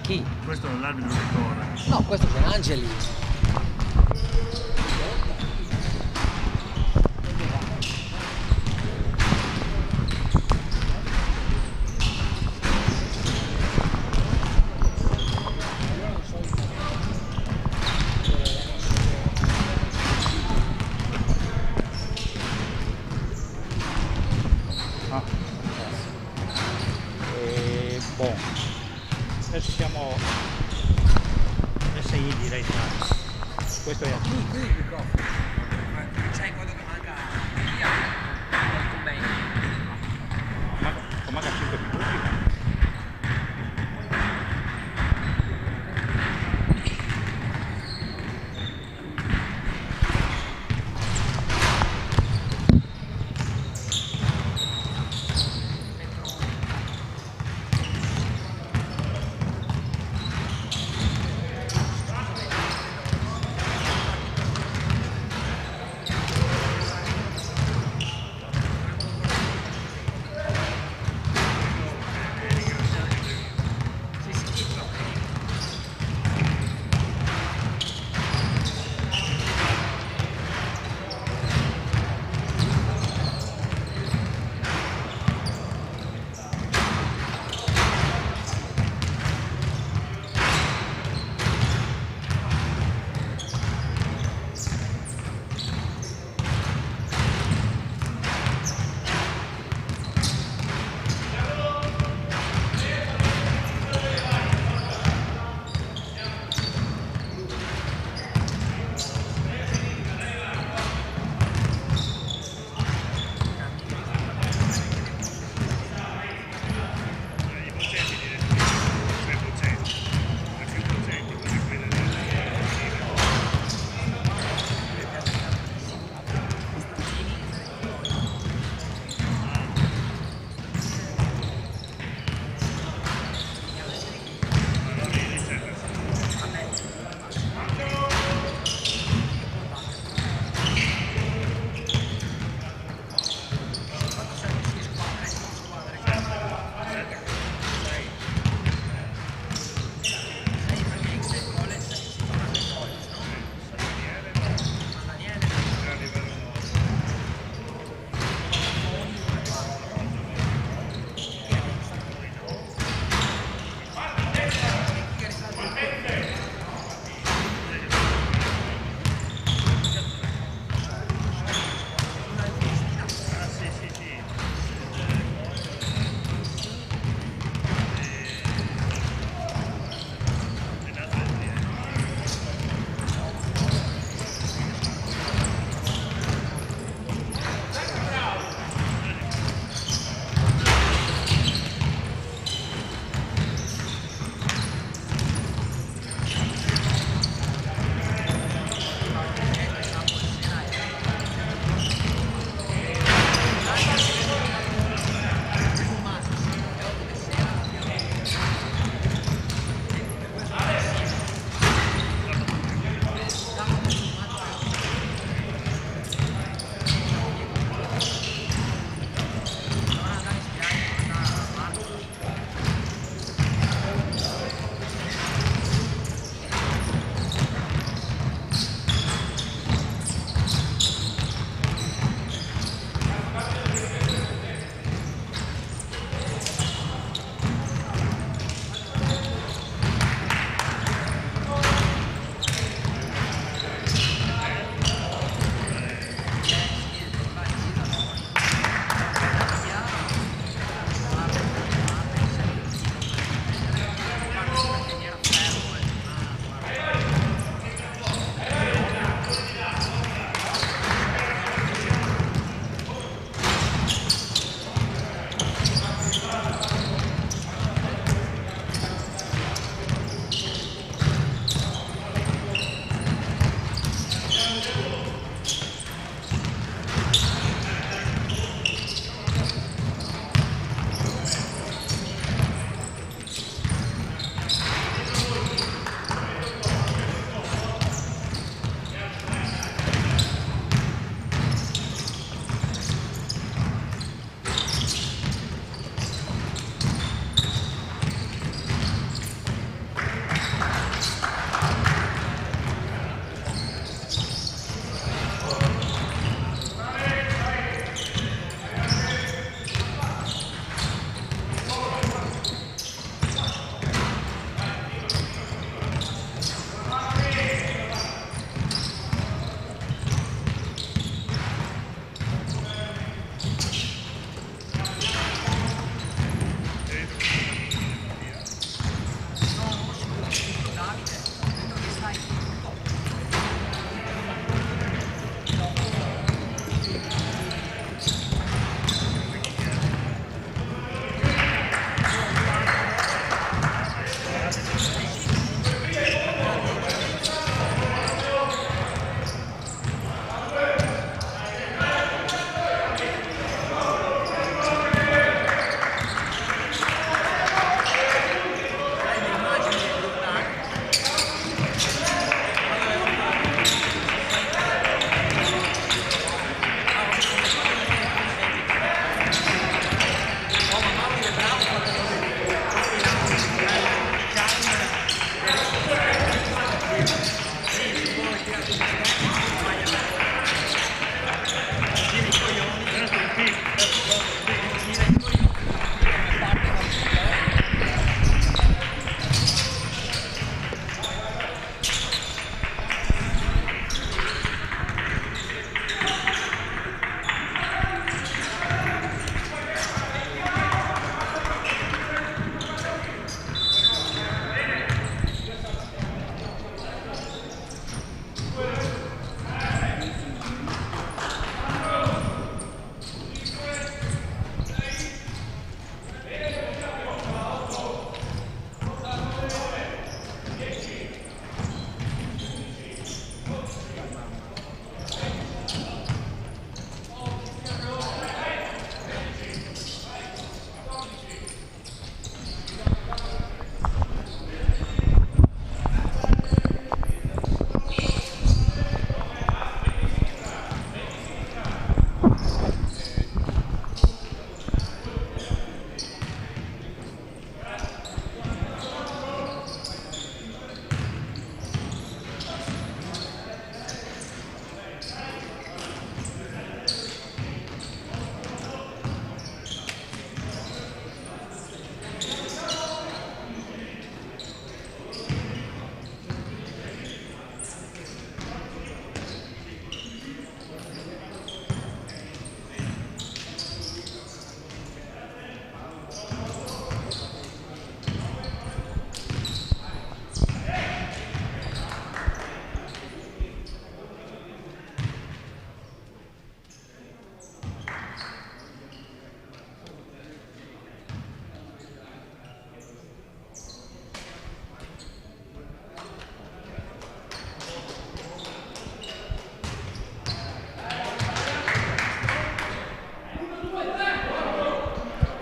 Chi? Questo è l'arbitro dottore. No, questo è Angeli. Boh, adesso siamo SI direi. Questo è Qui il microfono. C'hai quello che manca. Via. manca 5 minuti.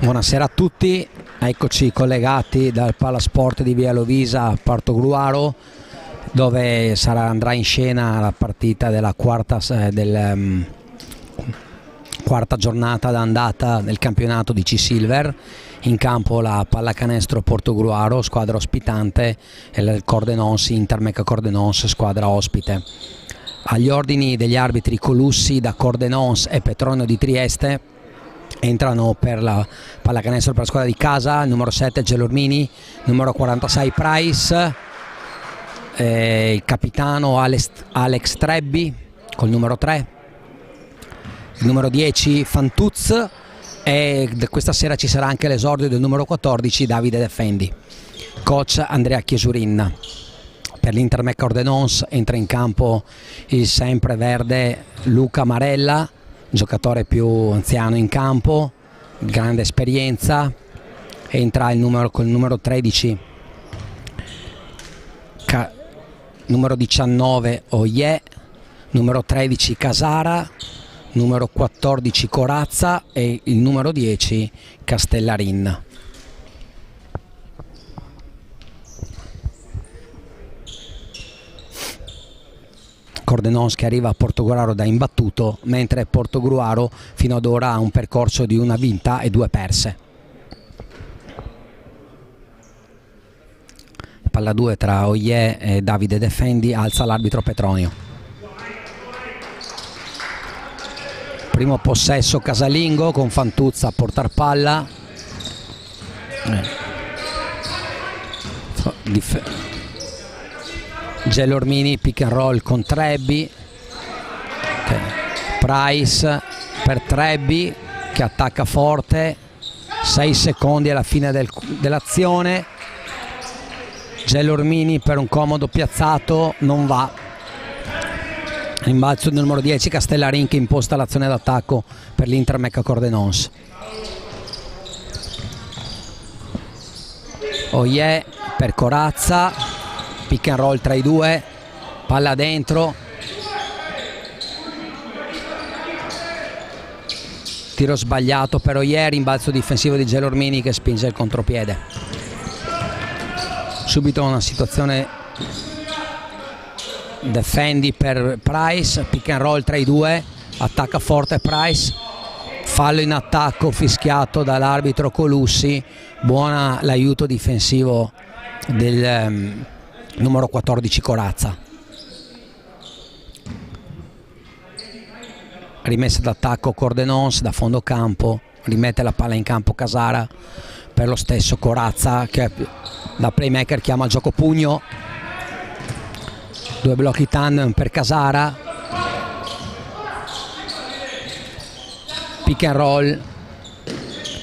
Buonasera a tutti, eccoci collegati dal Palasport di Via Lovisa a Portogruaro, dove andrà in scena la partita della quarta giornata d'andata del campionato di C-Silver. In campo la Pallacanestro Portogruaro, squadra ospitante, e il Cordenons, Intermec Cordenons, squadra ospite. Agli ordini degli arbitri Colussi da Cordenons e Petronio di Trieste. Entrano per la pallacanestro per la squadra di casa il numero 7 Gelormini, numero 46 Price, il capitano Alex Trebbi col numero 3, il numero 10 Fantuz, e questa sera ci sarà anche l'esordio del numero 14 Davide Defendi. Coach Andrea Chiesurin. Per l'Intermec Cordenons entra in campo il sempreverde Luca Marella, giocatore più anziano in campo, grande esperienza. Entra col numero 13 numero 19 Oie, numero 13 Casara, numero 14 Corazza e il numero 10 Castellarin. Cordenons che arriva a Portogruaro da imbattuto, mentre Portogruaro fino ad ora ha un percorso di una vinta e 2 perse. Palla 2 tra Oie e Davide Defendi, alza l'arbitro Petronio. Primo possesso casalingo con Fantuzza a portar palla. Gelormini, pick and roll con Trebbi, Price per Trebbi che attacca forte, 6 secondi alla fine dell'azione. Gelormini per un comodo piazzato, non va. Rimbalzo del numero 10 Castellarin che imposta l'azione d'attacco per l'Intermec Cordenons. Oie per Corazza, pick and roll tra i due, palla dentro, tiro sbagliato per Oie, rimbalzo difensivo di Gelormini che spinge il contropiede. Subito una situazione Defendi per Price, pick and roll tra i due, attacca forte Price, fallo in attacco fischiato dall'arbitro Colussi. Buona l'aiuto difensivo del numero 14 Corazza. Rimessa d'attacco Cordenons da fondo campo, rimette la palla in campo Casara per lo stesso Corazza che da playmaker chiama il gioco pugno. 2 blocchi tandem per Casara, pick and roll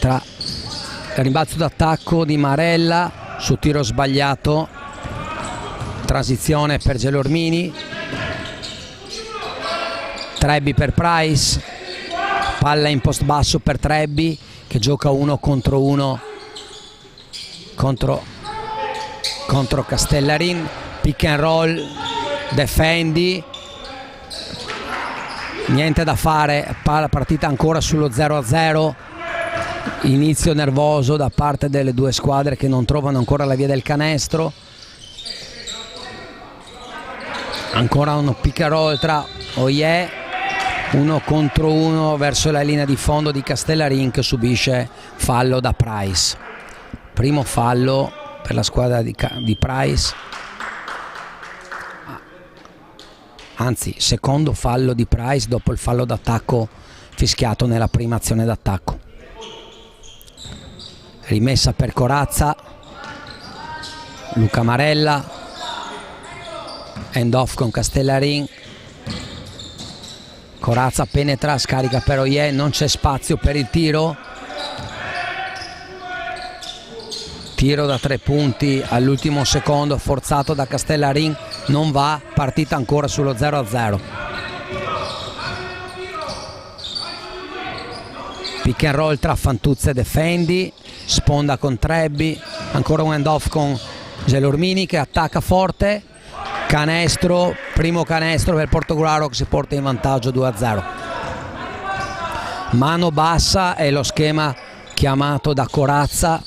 tra il rimbalzo d'attacco di Marella su tiro sbagliato, transizione per Gelormini, Trebbi per Price, palla in post basso per Trebbi che gioca 1 contro 1 contro Castellarin, pick and roll, Defendi, niente da fare, partita ancora sullo 0-0, inizio nervoso da parte delle due squadre che non trovano ancora la via del canestro. Ancora uno pick and roll tra Oie, 1 contro 1 verso la linea di fondo di Castellarin che subisce fallo da Price. Primo fallo per la squadra di Price, anzi secondo fallo di Price dopo il fallo d'attacco fischiato nella prima azione d'attacco. Rimessa per Corazza, Luca Marella, end off con Castellarin, Corazza penetra, scarica per Oie, non c'è spazio per il tiro. Tiro da 3 punti all'ultimo secondo forzato da Castellarin, non va, partita ancora sullo 0-0. Pick and roll tra Fantuzza e Defendi, sponda con Trebbi, ancora un hand off con Gelormini che attacca forte, canestro, primo canestro per Portogruaro che si porta in vantaggio 2-0. Mano bassa è lo schema chiamato da Corazza.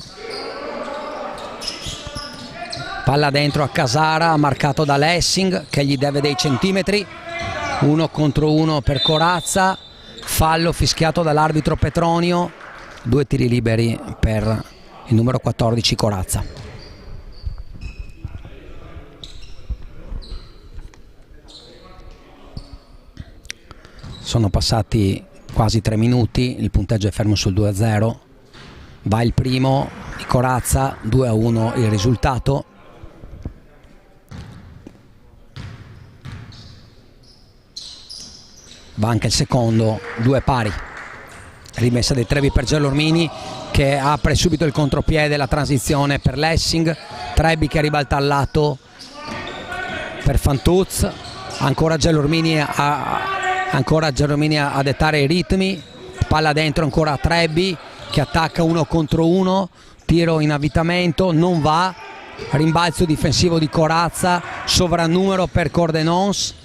Palla dentro a Casara, marcato da Lessing che gli deve dei centimetri. 1 contro 1 per Corazza, fallo fischiato dall'arbitro Petronio. 2 tiri liberi per il numero 14 Corazza. Sono passati quasi 3 minuti, il punteggio è fermo sul 2-0. Va il primo di Corazza, 2-1 il risultato. Va anche il secondo, 2 pari. Rimessa dei Trebbi per Gelormini che apre subito il contropiede, la transizione per Lessing. Trebbi che ribalta al lato per Fantuz. Ancora Gelormini a dettare i ritmi. Palla dentro ancora a Trebbi che attacca 1 contro 1. Tiro in avvitamento, non va. Rimbalzo difensivo di Corazza, sovrannumero per Cordenons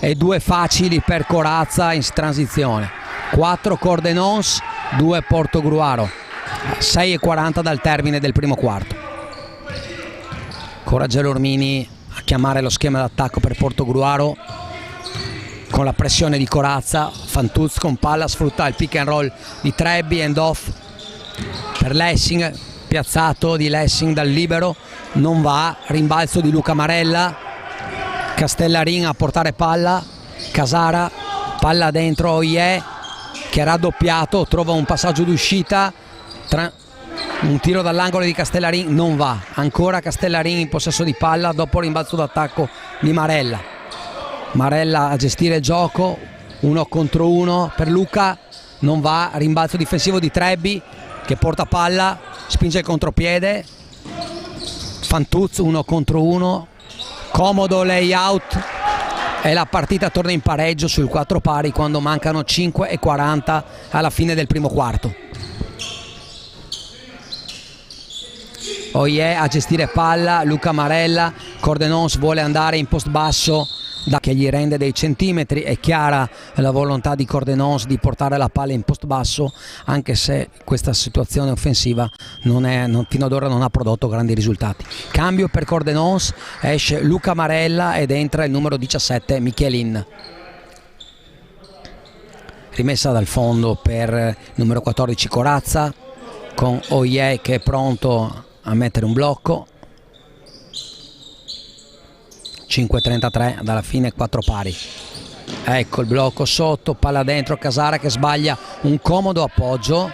e 2 facili per Corazza in transizione. 4 Cordenons, 2 Portogruaro. 6:40 dal termine del primo quarto. Ancora Gelormini a chiamare lo schema d'attacco per Portogruaro con la pressione di Corazza. Fantuz con palla sfrutta il pick and roll di Trebbi, end off per Lessing, piazzato di Lessing dal libero, non va. Rimbalzo di Luca Marella. Castellarin a portare palla. Casara, palla dentro Oye che è raddoppiato, trova un passaggio d'uscita, un tiro dall'angolo di Castellarin, non va. Ancora Castellarin in possesso di palla dopo rimbalzo d'attacco di Marella. Marella a gestire il gioco, 1 contro 1 per Luca, non va. Rimbalzo difensivo di Trebbi che porta palla, spinge il contropiede. Fantuz 1 contro 1, comodo layout e la partita torna in pareggio sul 4 pari quando mancano 5:40 alla fine del primo quarto. Oye a gestire palla, Luca Marella. Cordenons vuole andare in post basso che gli rende dei centimetri. È chiara la volontà di Cordenons di portare la palla in post basso, anche se questa situazione offensiva fino ad ora non ha prodotto grandi risultati. Cambio per Cordenons, esce Luca Marella ed entra il numero 17 Michelin. Rimessa dal fondo per il numero 14 Corazza con Oye che è pronto a mettere un blocco. 5:33 dalla fine, 4 pari. Ecco il blocco sotto, palla dentro, Casara che sbaglia un comodo appoggio.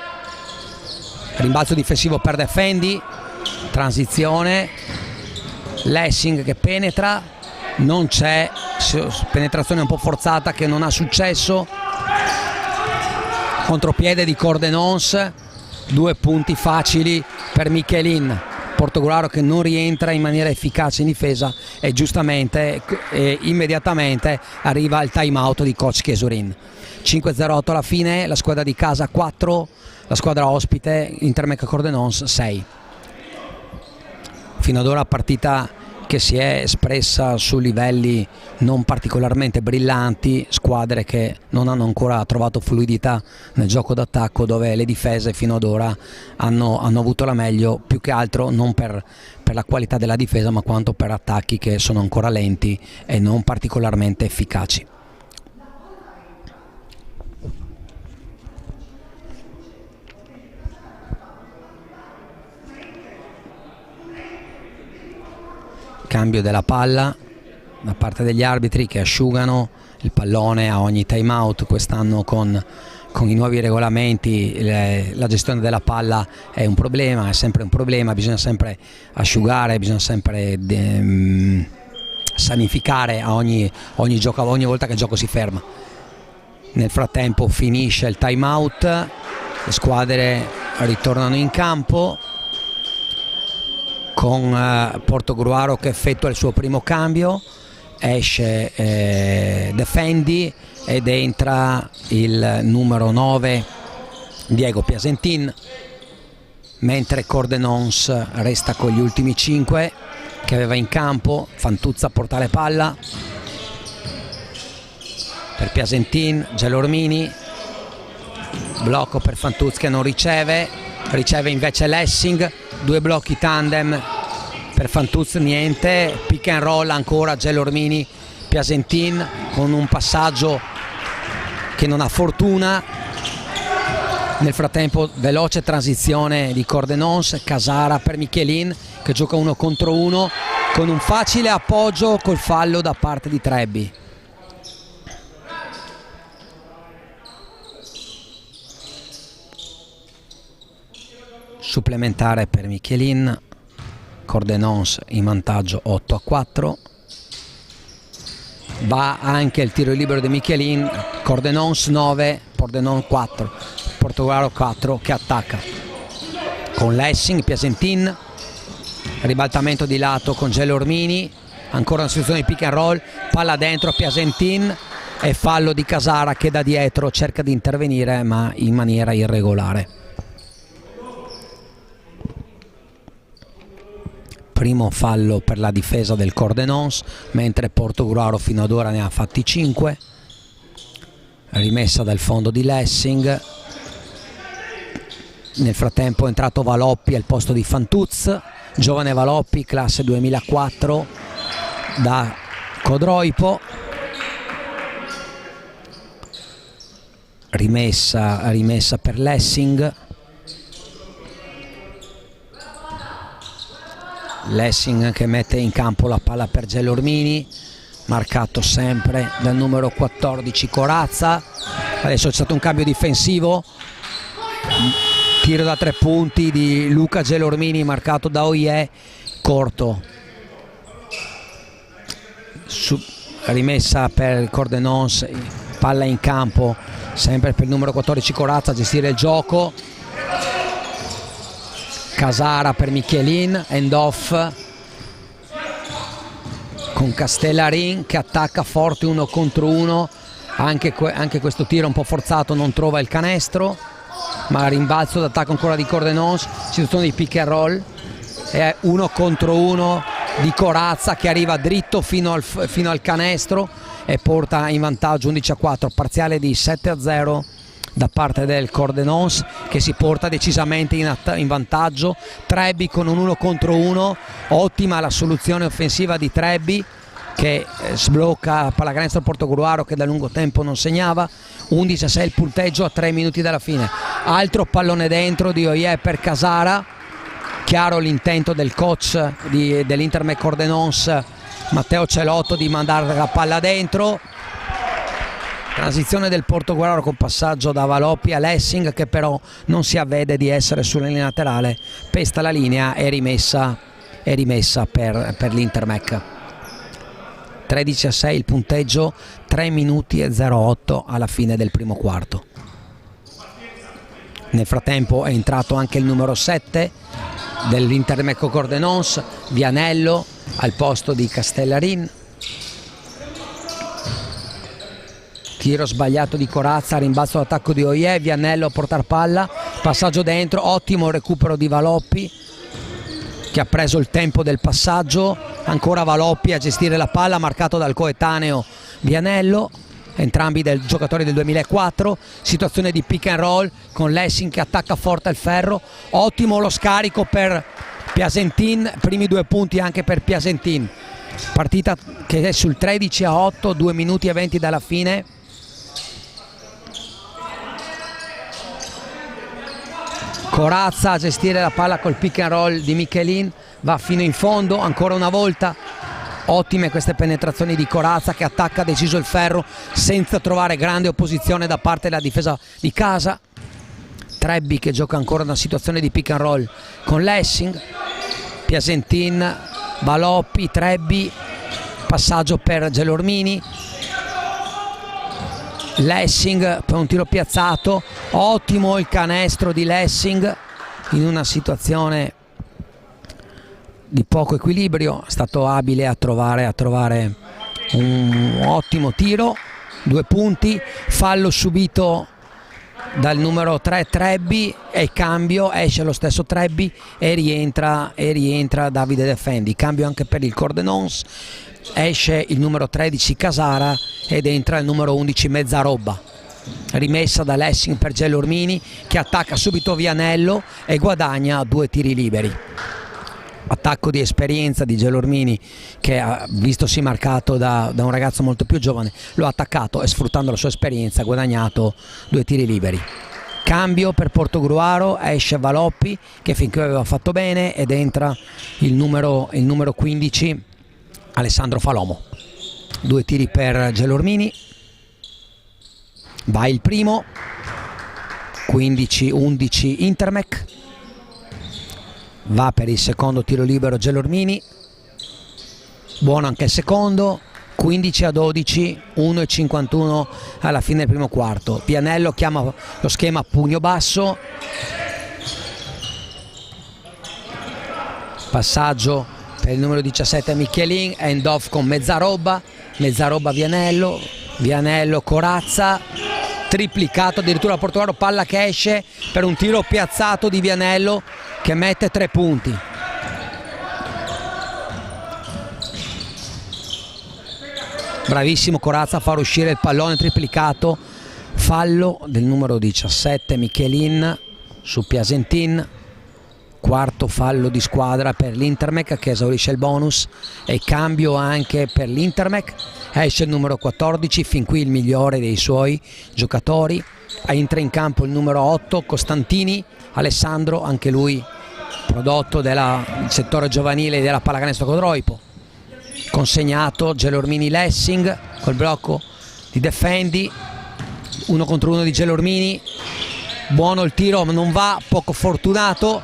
Rimbalzo difensivo per Defendi, transizione, Lessing che penetra, non c'è, penetrazione un po' forzata che non ha successo. Contropiede di Cordenons, 2 punti facili per Michelin. Portogruaro che non rientra in maniera efficace in difesa e giustamente e immediatamente arriva il time out di coach Chesurin. 5:08 alla fine, la squadra di casa 4, la squadra ospite Intermec Cordenons 6. Fino ad ora partita che si è espressa su livelli non particolarmente brillanti, squadre che non hanno ancora trovato fluidità nel gioco d'attacco, dove le difese fino ad ora hanno avuto la meglio, più che altro non per la qualità della difesa ma quanto per attacchi che sono ancora lenti e non particolarmente efficaci. Cambio della palla da parte degli arbitri che asciugano il pallone a ogni time out. Quest'anno con i nuovi regolamenti la gestione della palla è un problema, è sempre un problema, bisogna sempre asciugare, bisogna sempre sanificare a ogni volta che il gioco si ferma. Nel frattempo finisce il time out, le squadre ritornano in campo con Portogruaro che effettua il suo primo cambio, esce Defendi ed entra il numero 9 Diego Piasentin, mentre Cordenons resta con gli ultimi 5 che aveva in campo. Fantuzza a portare palla per Piasentin, Gelormini, blocco per Fantuz che non riceve invece Lessing, 2 blocchi tandem per Fantuz, niente, pick and roll ancora Gelormini Piasentin con un passaggio che non ha fortuna. Nel frattempo veloce transizione di Cordenons, Casara per Michelin che gioca 1 contro 1 con un facile appoggio col fallo da parte di Trebbi. Supplementare per Michelin, Cordenons in vantaggio 8-4. Va anche il tiro libero di Michelin, Cordenons 9, Pordenone 4, Portogallo 4 che attacca con Lessing, Piasentin, ribaltamento di lato con Gelormini, ancora una situazione di pick and roll, palla dentro a Piasentin e fallo di Casara che da dietro cerca di intervenire ma in maniera irregolare. Primo fallo per la difesa del Cordenons, mentre Portogruaro fino ad ora ne ha fatti 5. Rimessa dal fondo di Lessing. Nel frattempo è entrato Valoppi al posto di Fantuz, giovane Valoppi, classe 2004 da Codroipo. Rimessa per Lessing. Lessing che mette in campo la palla per Gelormini, marcato sempre dal numero 14 Corazza. Adesso c'è stato un cambio difensivo, tiro da 3 punti di Luca Gelormini marcato da Oie, corto. Rimessa per Cordenons, palla in campo sempre per il numero 14 Corazza a gestire il gioco. Casara per Michelin, end off con Castellarin che attacca forte 1 contro 1, anche questo tiro un po' forzato non trova il canestro, ma rimbalzo d'attacco ancora di Cordenons, situazione di pick and roll, è 1 contro 1 di Corazza che arriva dritto fino al canestro e porta in vantaggio 11-4, parziale di 7-0 da parte del Cordenons che si porta decisamente in vantaggio. Trebbi con un 1 contro 1, ottima la soluzione offensiva di Trebbi che sblocca pallacanestro Portogruaro che da lungo tempo non segnava. 11-6 il punteggio a 3 minuti dalla fine. Altro pallone dentro di Oie per Casara, chiaro l'intento del coach dell'Intermec Cordenons Matteo Celotto di mandare la palla dentro. Transizione del Portogruaro con passaggio da Valoppi a Lessing che però non si avvede di essere sulla linea laterale, pesta la linea e rimessa per l'Intermec. 13-6 il punteggio, 3 minuti e 08 alla fine del primo quarto. Nel frattempo è entrato anche il numero 7 dell'Intermec Cordenons, Vianello al posto di Castellarin. Tiro sbagliato di Corazza, rimbalzo d'attacco di Oie, Vianello a portar palla, passaggio dentro, ottimo recupero di Valoppi che ha preso il tempo del passaggio, ancora Valoppi a gestire la palla, marcato dal coetaneo Vianello, entrambi giocatori del 2004, situazione di pick and roll con Lessing che attacca forte al ferro, ottimo lo scarico per Piasentin, primi 2 punti anche per Piasentin, partita che è sul 13-8, 2 minuti e 20 dalla fine. Corazza a gestire la palla col pick and roll di Michelin, va fino in fondo ancora una volta, ottime queste penetrazioni di Corazza che attacca deciso il ferro senza trovare grande opposizione da parte della difesa di casa. Trebbi che gioca ancora una situazione di pick and roll con Lessing, Piasentin, Valoppi, Trebbi, passaggio per Gelormini, Lessing per un tiro piazzato, ottimo il canestro di Lessing in una situazione di poco equilibrio, è stato abile a trovare un ottimo tiro, 2 punti, fallo subito dal numero 3 Trebbi e cambio, esce lo stesso Trebbi e rientra Davide Defendi, cambio anche per il Cordenons, esce il numero 13 Casara ed entra il numero 11 Mezzarobba. rimessa da Lessing per Gelormini, che attacca subito Vianello e guadagna 2 tiri liberi. Attacco di esperienza di Gelormini, che vistosi marcato da un ragazzo molto più giovane, lo ha attaccato e sfruttando la sua esperienza ha guadagnato 2 tiri liberi. Cambio per Portogruaro, esce Valoppi che fin qui aveva fatto bene ed entra il numero 15 Alessandro Falomo. 2 tiri per Gelormini, va il primo, 15-11 Intermec, va per il secondo tiro libero Gelormini, buono anche il secondo, 15-12, 1,51 alla fine del primo quarto. Vianello chiama lo schema pugno basso, passaggio per il numero 17 Michelin, end off con Mezzarobba Vianello, Vianello corazza, triplicato addirittura a Portogruaro, palla che esce per un tiro piazzato di Vianello che mette 3 punti. Bravissimo Corazza a far uscire il pallone, triplicato, fallo del numero 17 Michelin su Piasentin, quarto fallo di squadra per l'Intermec che esaurisce il bonus, e cambio anche per l'Intermec, esce il numero 14, fin qui il migliore dei suoi giocatori, entra in campo il numero 8 Costantini Alessandro, anche lui prodotto del settore giovanile della Pallacanestro Codroipo. Consegnato Gelormini Lessing col blocco di Defendi, 1 contro 1 di Gelormini, buono il tiro ma non va, poco fortunato,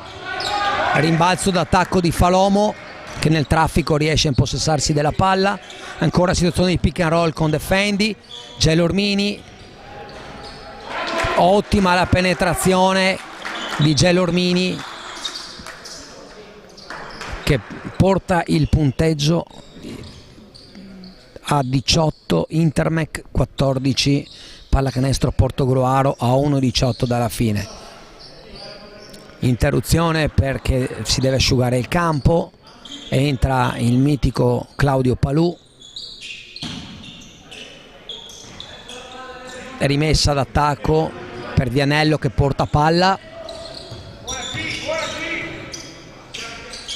rimbalzo d'attacco di Falomo che nel traffico riesce a impossessarsi della palla, ancora situazione di pick and roll con Defendi, Gelormini, ottima la penetrazione di Gelormini che porta il punteggio a 18 Intermec, 14 Pallacanestro Portogruaro, a 1,18 dalla fine. Interruzione perché si deve asciugare il campo, entra il mitico Claudio Palù, rimessa d'attacco per Vianello che porta palla,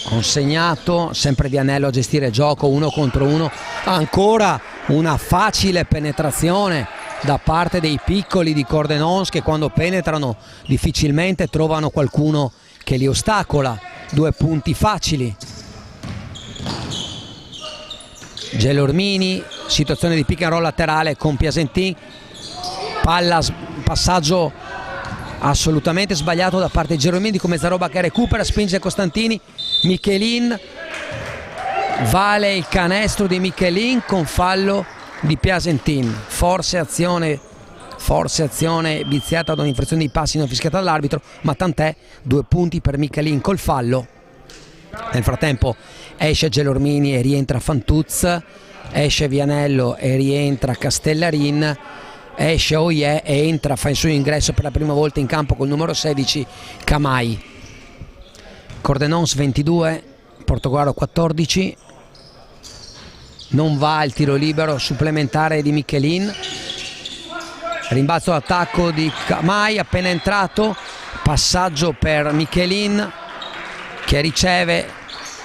consegnato, sempre Vianello a gestire gioco, 1 contro 1, ancora una facile penetrazione da parte dei piccoli di Cordenons che quando penetrano difficilmente trovano qualcuno che li ostacola. 2 punti facili. Gelormini, situazione di pick and roll laterale con Piasentin, palla, passaggio assolutamente sbagliato da parte di Gelormini con Mezzarobba che recupera, spinge Costantini, Michelin, vale il canestro di Michelin con fallo di Piasentin, forse azione viziata da un'infrazione di passi non fischiata dall'arbitro, ma tant'è, 2 punti per Michelin col fallo. Nel frattempo esce Gelormini e rientra Fantuz, esce Vianello e rientra Castellarin, esce Oye e entra, fa il suo ingresso per la prima volta in campo col numero 16 Camai. Cordenons 22, Portogruaro 14, non va il tiro libero supplementare di Michelin, rimbalzo d'attacco di Camai appena entrato, passaggio per Michelin che riceve,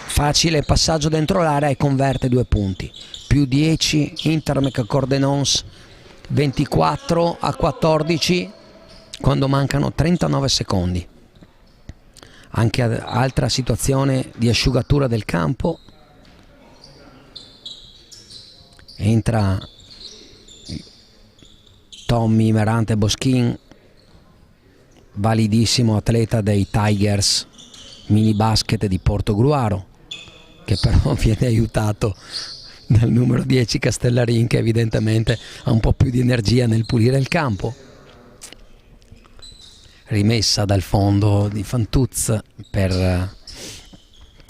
facile passaggio dentro l'area e converte 2 punti, più 10 Intermec Cordenons, 24-14 quando mancano 39 secondi. Anche altra situazione di asciugatura del campo, entra Tommy Merante Boschin, validissimo atleta dei Tigers mini basket di Portogruaro, che però viene aiutato dal numero 10 Castellarin che evidentemente ha un po' più di energia nel pulire il campo. Rimessa dal fondo di Fantuz per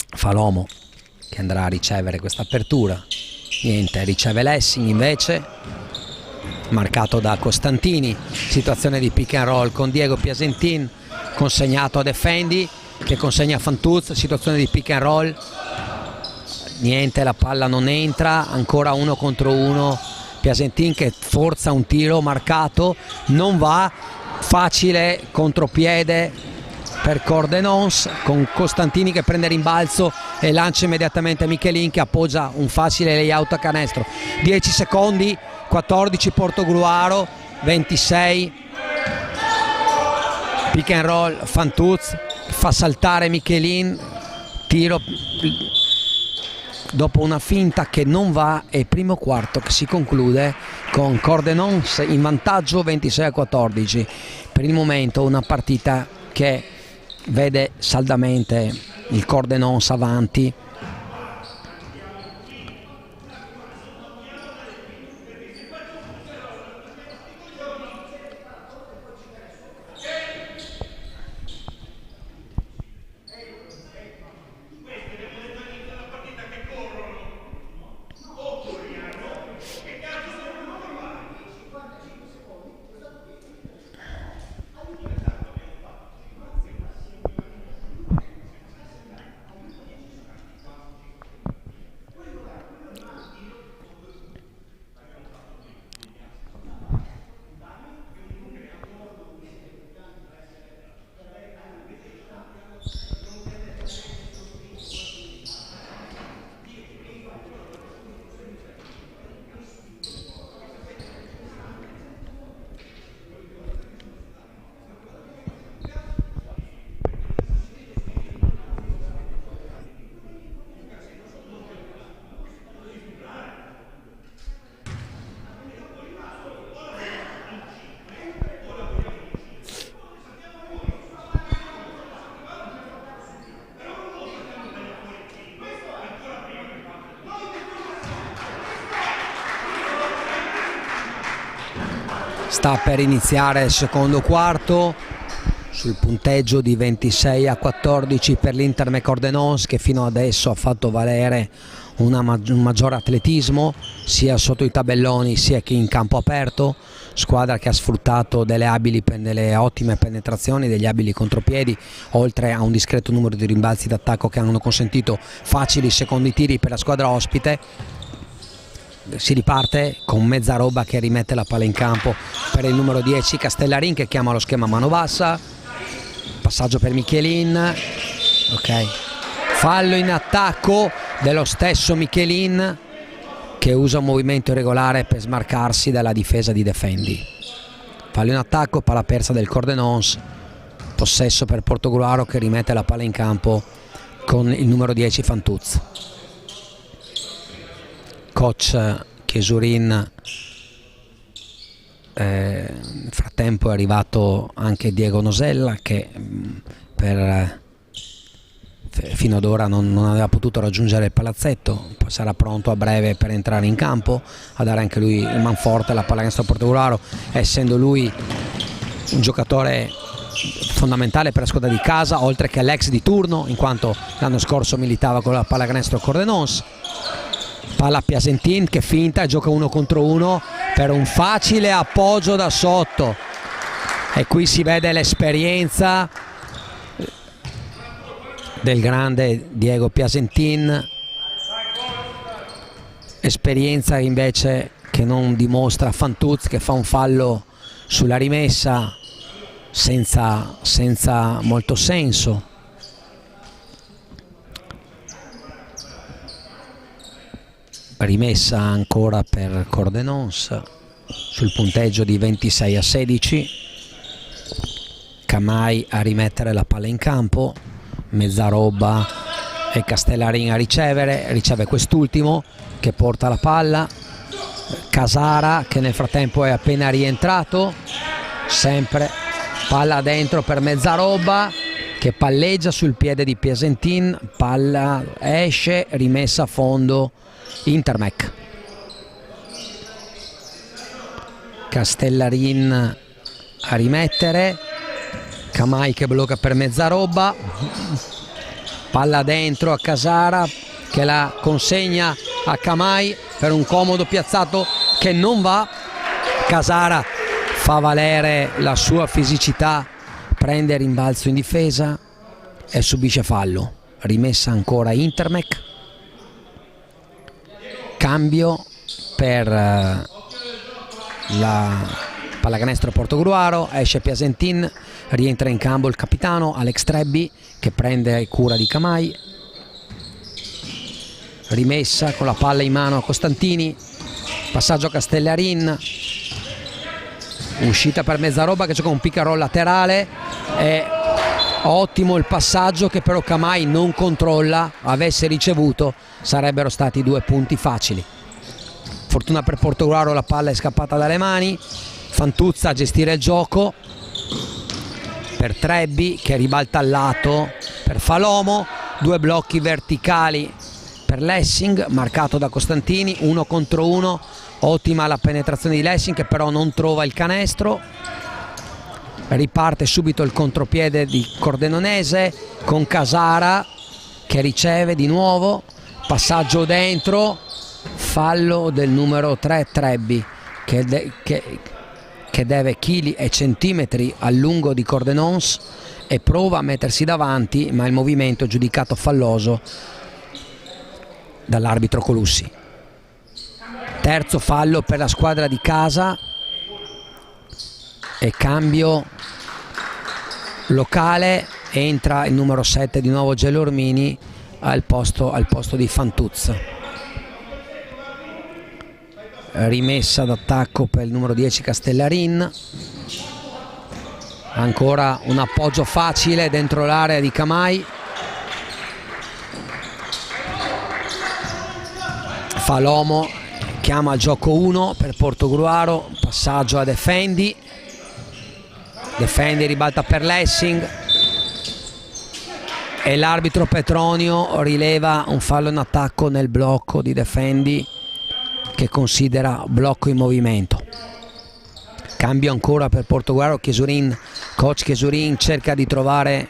Falomo che andrà a ricevere questa apertura, niente, riceve Lessing invece, marcato da Costantini, situazione di pick and roll con Diego Piasentin, consegnato a Defendi che consegna a Fantuz, situazione di pick and roll, niente, la palla non entra, ancora 1 contro 1 Piasentin che forza un tiro marcato, non va, facile contropiede per Cordenons, con Costantini che prende rimbalzo e lancia immediatamente Michelin che appoggia un facile layout a canestro. 10 secondi, 14 Portogruaro, 26 pick and roll, Fantuz fa saltare Michelin, tiro dopo una finta che non va, e primo quarto che si conclude con Cordenons in vantaggio 26-14. Per il momento una partita che vede saldamente il Cordenons avanti. Sta per iniziare il secondo quarto sul punteggio di 26-14 per l'Intermec Cordenons, che fino adesso ha fatto valere un maggiore atletismo sia sotto i tabelloni sia che in campo aperto. Squadra che ha sfruttato delle ottime penetrazioni, degli abili contropiedi, oltre a un discreto numero di rimbalzi d'attacco che hanno consentito facili secondi tiri per la squadra ospite. Si riparte con Mezzaroba che rimette la palla in campo per il numero 10 Castellarin, che chiama lo schema mano bassa, passaggio per Michelin, ok, fallo in attacco dello stesso Michelin che usa un movimento irregolare per smarcarsi dalla difesa di Defendi. Fallo in attacco, palla persa del Cordenons, possesso per Portogruaro che rimette la palla in campo con il numero 10 Fantuz. Coach Chiesurin, nel frattempo è arrivato anche Diego Nosella che fino ad ora non aveva potuto raggiungere il palazzetto, poi sarà pronto a breve per entrare in campo a dare anche lui il manforte alla pallacanestro Portogruaro, essendo lui un giocatore fondamentale per la squadra di casa, oltre che l'ex di turno, in quanto l'anno scorso militava con la pallacanestro Cordenons. Palla a Piasentin che finta e gioca 1 contro 1 per un facile appoggio da sotto, e qui si vede l'esperienza del grande Diego Piasentin, esperienza invece che non dimostra Fantuz, che fa un fallo sulla rimessa senza molto senso. Rimessa ancora per Cordenons sul punteggio di 26-16. Camai a rimettere la palla in campo, Mezzaroba e Castellarin a riceve quest'ultimo che porta la palla, Casara che nel frattempo è appena rientrato, sempre palla dentro per Mezzaroba che palleggia sul piede di Piasentin, palla esce, rimessa a fondo Intermec. Castellarin a rimettere, Camai che blocca per Mezzaroba, palla dentro a Casara che la consegna a Camai per un comodo piazzato che non va. Casara fa valere la sua fisicità, prende rimbalzo in difesa e subisce fallo. Rimessa ancora Intermec. Cambio per la pallacanestro Portogruaro, esce Piasentin, rientra in campo il capitano Alex Trebbi che prende cura di Camai, rimessa con la palla in mano a Costantini, passaggio a Castellarin, uscita per Mezzaroba che gioca un pick and roll laterale, è ottimo il passaggio che però Camai non controlla, avesse ricevuto sarebbero stati 2 punti facili. Fortuna per Portogruaro, la palla è scappata dalle mani, Fantuzza a gestire il gioco per Trebbi che ribalta al lato per Falomo, 2 blocchi verticali per Lessing marcato da Costantini, 1 contro 1, ottima la penetrazione di Lessing che però non trova il canestro, riparte subito il contropiede di Cordenonese con Casara che riceve di nuovo, passaggio dentro, fallo del numero 3 Trebbi che deve chili e centimetri al lungo di Cordenons e prova a mettersi davanti, ma il movimento è giudicato falloso dall'arbitro Colussi. Terzo fallo per la squadra di casa e cambio locale, entra il numero 7 di nuovo Gelormini al posto di Fantuzza. Rimessa d'attacco per il numero 10 Castellarin, ancora un appoggio facile dentro l'area di Camai, Falomo chiama il gioco 1 per Portogruaro, passaggio a Defendi, ribalta per Lessing e l'arbitro Petronio rileva un fallo in attacco nel blocco di Defendi che considera blocco in movimento. Cambio ancora per Portogruaro, coach Chiesurin cerca di trovare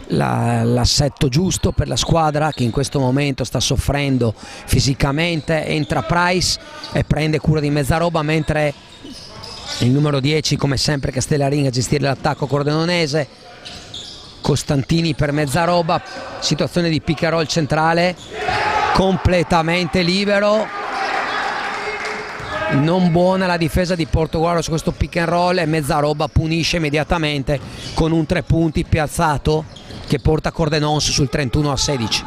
l'assetto giusto per la squadra che in questo momento sta soffrendo fisicamente, entra Price e prende cura di Mezzaroba mentre il numero 10 come sempre Castellarin a gestire l'attacco cordenonese, Costantini per Mezzaroba, situazione di pick and roll centrale completamente libero, non buona la difesa di Portogruaro su questo pick and roll e Mezzaroba punisce immediatamente con un 3 punti piazzato che porta Cordenons sul 31-16.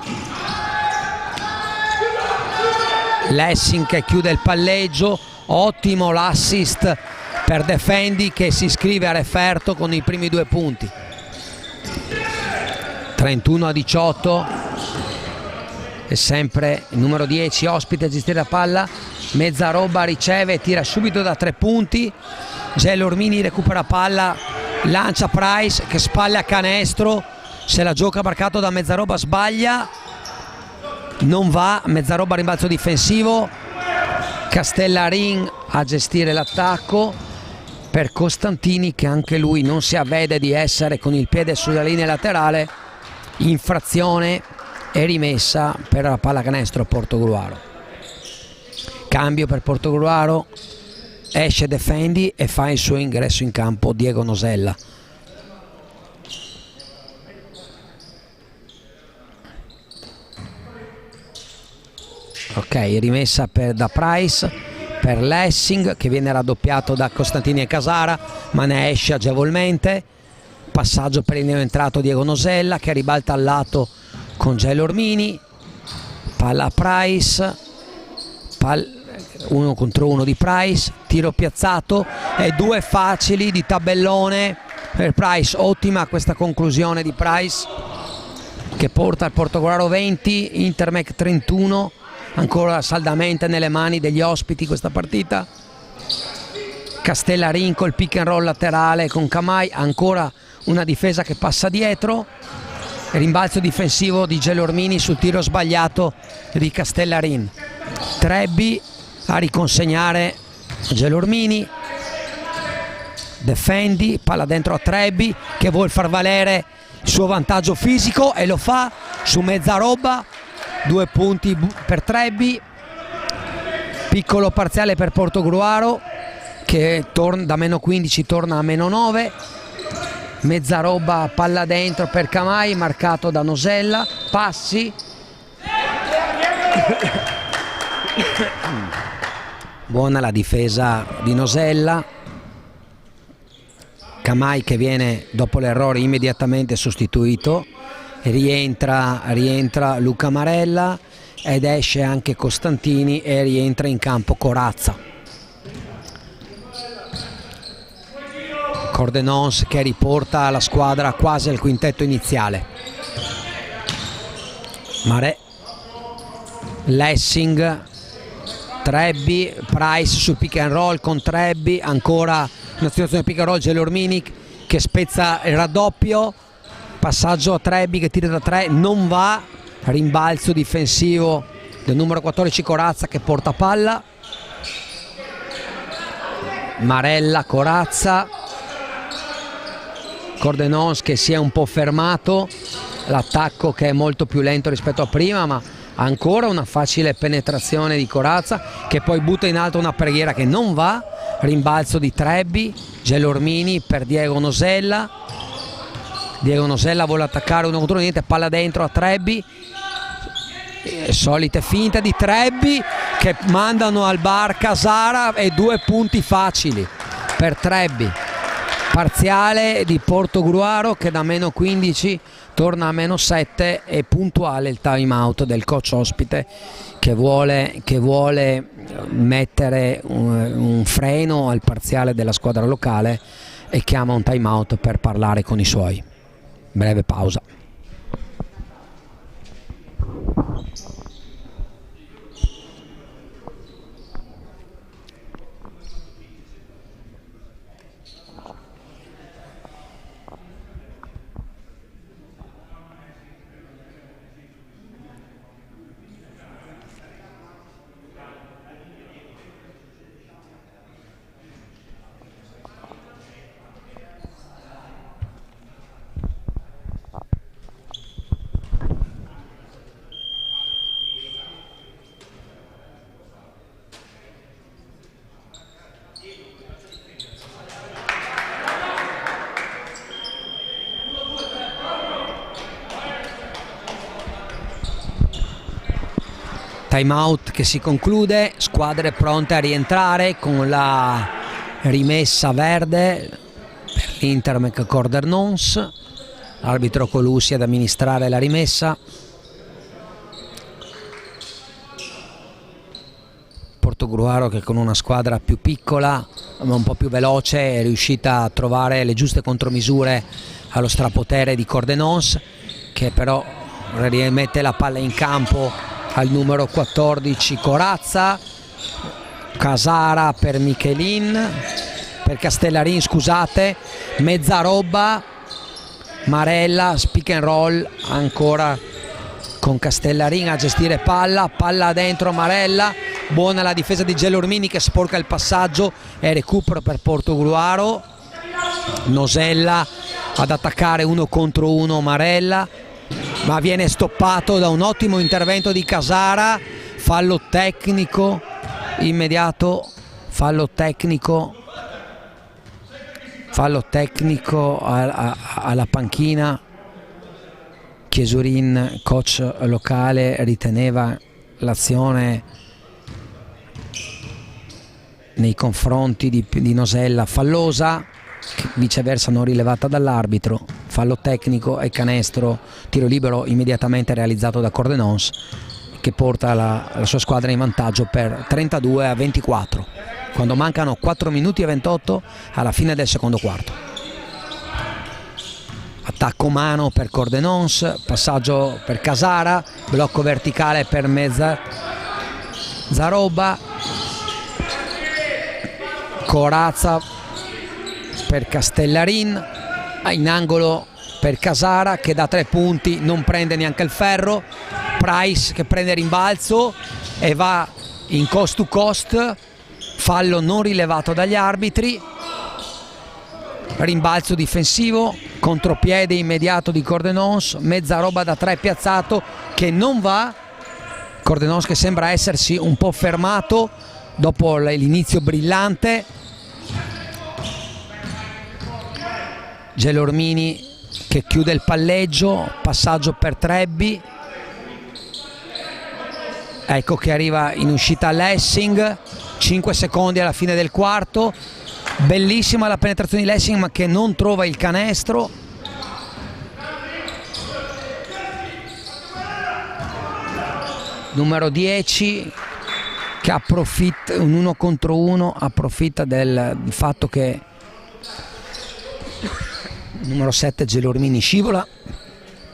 Lessing che chiude il palleggio, ottimo l'assist per Defendi che si iscrive a referto con i primi 2 punti. 31-18 e sempre il numero 10 ospite a gestire la palla. Mezzaroba riceve e tira subito da 3 punti, Gelormini recupera palla, lancia Price che spalla a canestro, se la gioca marcato da Mezzaroba, sbaglia, non va, Mezzaroba rimbalzo difensivo, Castellarin a gestire l'attacco per Costantini che anche lui non si avvede di essere con il piede sulla linea laterale, infrazione e rimessa per la pallacanestro Portogruaro. Cambio per Portogruaro, esce Defendi e fa il suo ingresso in campo Diego Nosella. Ok, rimessa da Price per Lessing che viene raddoppiato da Costantini e Casara ma ne esce agevolmente, passaggio per il neoentrato Diego Nosella che ribalta al lato con Gelormini, palla a Price, 1 contro 1 di Price, tiro piazzato e 2 facili di tabellone per Price, ottima questa conclusione di Price che porta il Portogruaro 20, Intermec 31, ancora saldamente nelle mani degli ospiti questa partita. Castellarin col pick and roll laterale con Camai, ancora una difesa che passa dietro, rimbalzo difensivo di Gelormini sul tiro sbagliato di Castellarin, Trebbi a riconsegnare Gelormini, Defendi, palla dentro a Trebbi che vuol far valere il suo vantaggio fisico e lo fa su Mezzaroba, 2 punti per Trebbi, piccolo parziale per Portogruaro che da meno 15 torna a meno 9, Mezzaroba palla dentro per Camai marcato da Nosella, passi buona la difesa di Nosella. Camai che viene dopo l'errore immediatamente sostituito, rientra Luca Marella ed esce anche Costantini e rientra in campo Corazza. Cordenons che riporta la squadra quasi al quintetto iniziale. Lessing, Trebbi, Price sul pick and roll con Trebbi, ancora una situazione pick and roll, Gelormini che spezza il raddoppio, passaggio a Trebbi che tira da 3, non va, rimbalzo difensivo del numero 14 Corazza che porta palla. Marella, Corazza, Cordenons che si è un po' fermato, l'attacco che è molto più lento rispetto a prima, ma ancora una facile penetrazione di Corazza che poi butta in alto una preghiera che non va, rimbalzo di Trebbi, Gelormini per Diego Nosella. Diego Nosella vuole attaccare uno contro niente, palla dentro a Trebbi, solite finte di Trebbi che mandano al bar Casara e 2 punti facili per Trebbi. Parziale di Portogruaro che da -15 torna a -7 e puntuale il time out del coach ospite che vuole mettere un freno al parziale della squadra locale e chiama un time out per parlare con i suoi. Breve pausa. Time out che si conclude, squadre pronte a rientrare con la rimessa verde per l'Intermec Cordernons, arbitro Colussi ad amministrare la rimessa. Portogruaro che con una squadra più piccola ma un po' più veloce è riuscita a trovare le giuste contromisure allo strapotere di Cordernons, che però rimette la palla in campo al numero 14 Corazza, Casara per Michelin, per Castellarin scusate, mezza roba, Marella, pick and roll ancora con Castellarin a gestire palla dentro Marella, buona la difesa di Gelormini che sporca il passaggio e recupero per Portogruaro. Nosella ad attaccare 1 contro 1 Marella, ma viene stoppato da un ottimo intervento di Casara, fallo tecnico immediato, fallo tecnico alla panchina. Chiesurin, coach locale, riteneva l'azione nei confronti di Nosella fallosa, viceversa non rilevata dall'arbitro. Fallo tecnico e canestro, tiro libero immediatamente realizzato da Cordenons che porta la sua squadra in vantaggio per 32-24 quando mancano 4 minuti e 28 alla fine del secondo quarto. Attacco mano per Cordenons, passaggio per Casara, blocco verticale per Zaroba, Corazza per Castellarin, in angolo per Casara che da 3 punti non prende neanche il ferro. Price che prende rimbalzo e va in coast to coast, fallo non rilevato dagli arbitri, rimbalzo difensivo, contropiede immediato di Cordenons, mezza roba da 3 piazzato che non va. Cordenons che sembra essersi un po' fermato dopo l'inizio brillante. Gelormini che chiude il palleggio, passaggio per Trebbi, ecco che arriva in uscita Lessing, 5 secondi alla fine del quarto. Bellissima la penetrazione di Lessing, ma che non trova il canestro. Numero 10 che approfitta, un 1 contro 1, approfitta del fatto che il numero 7 Gelormini scivola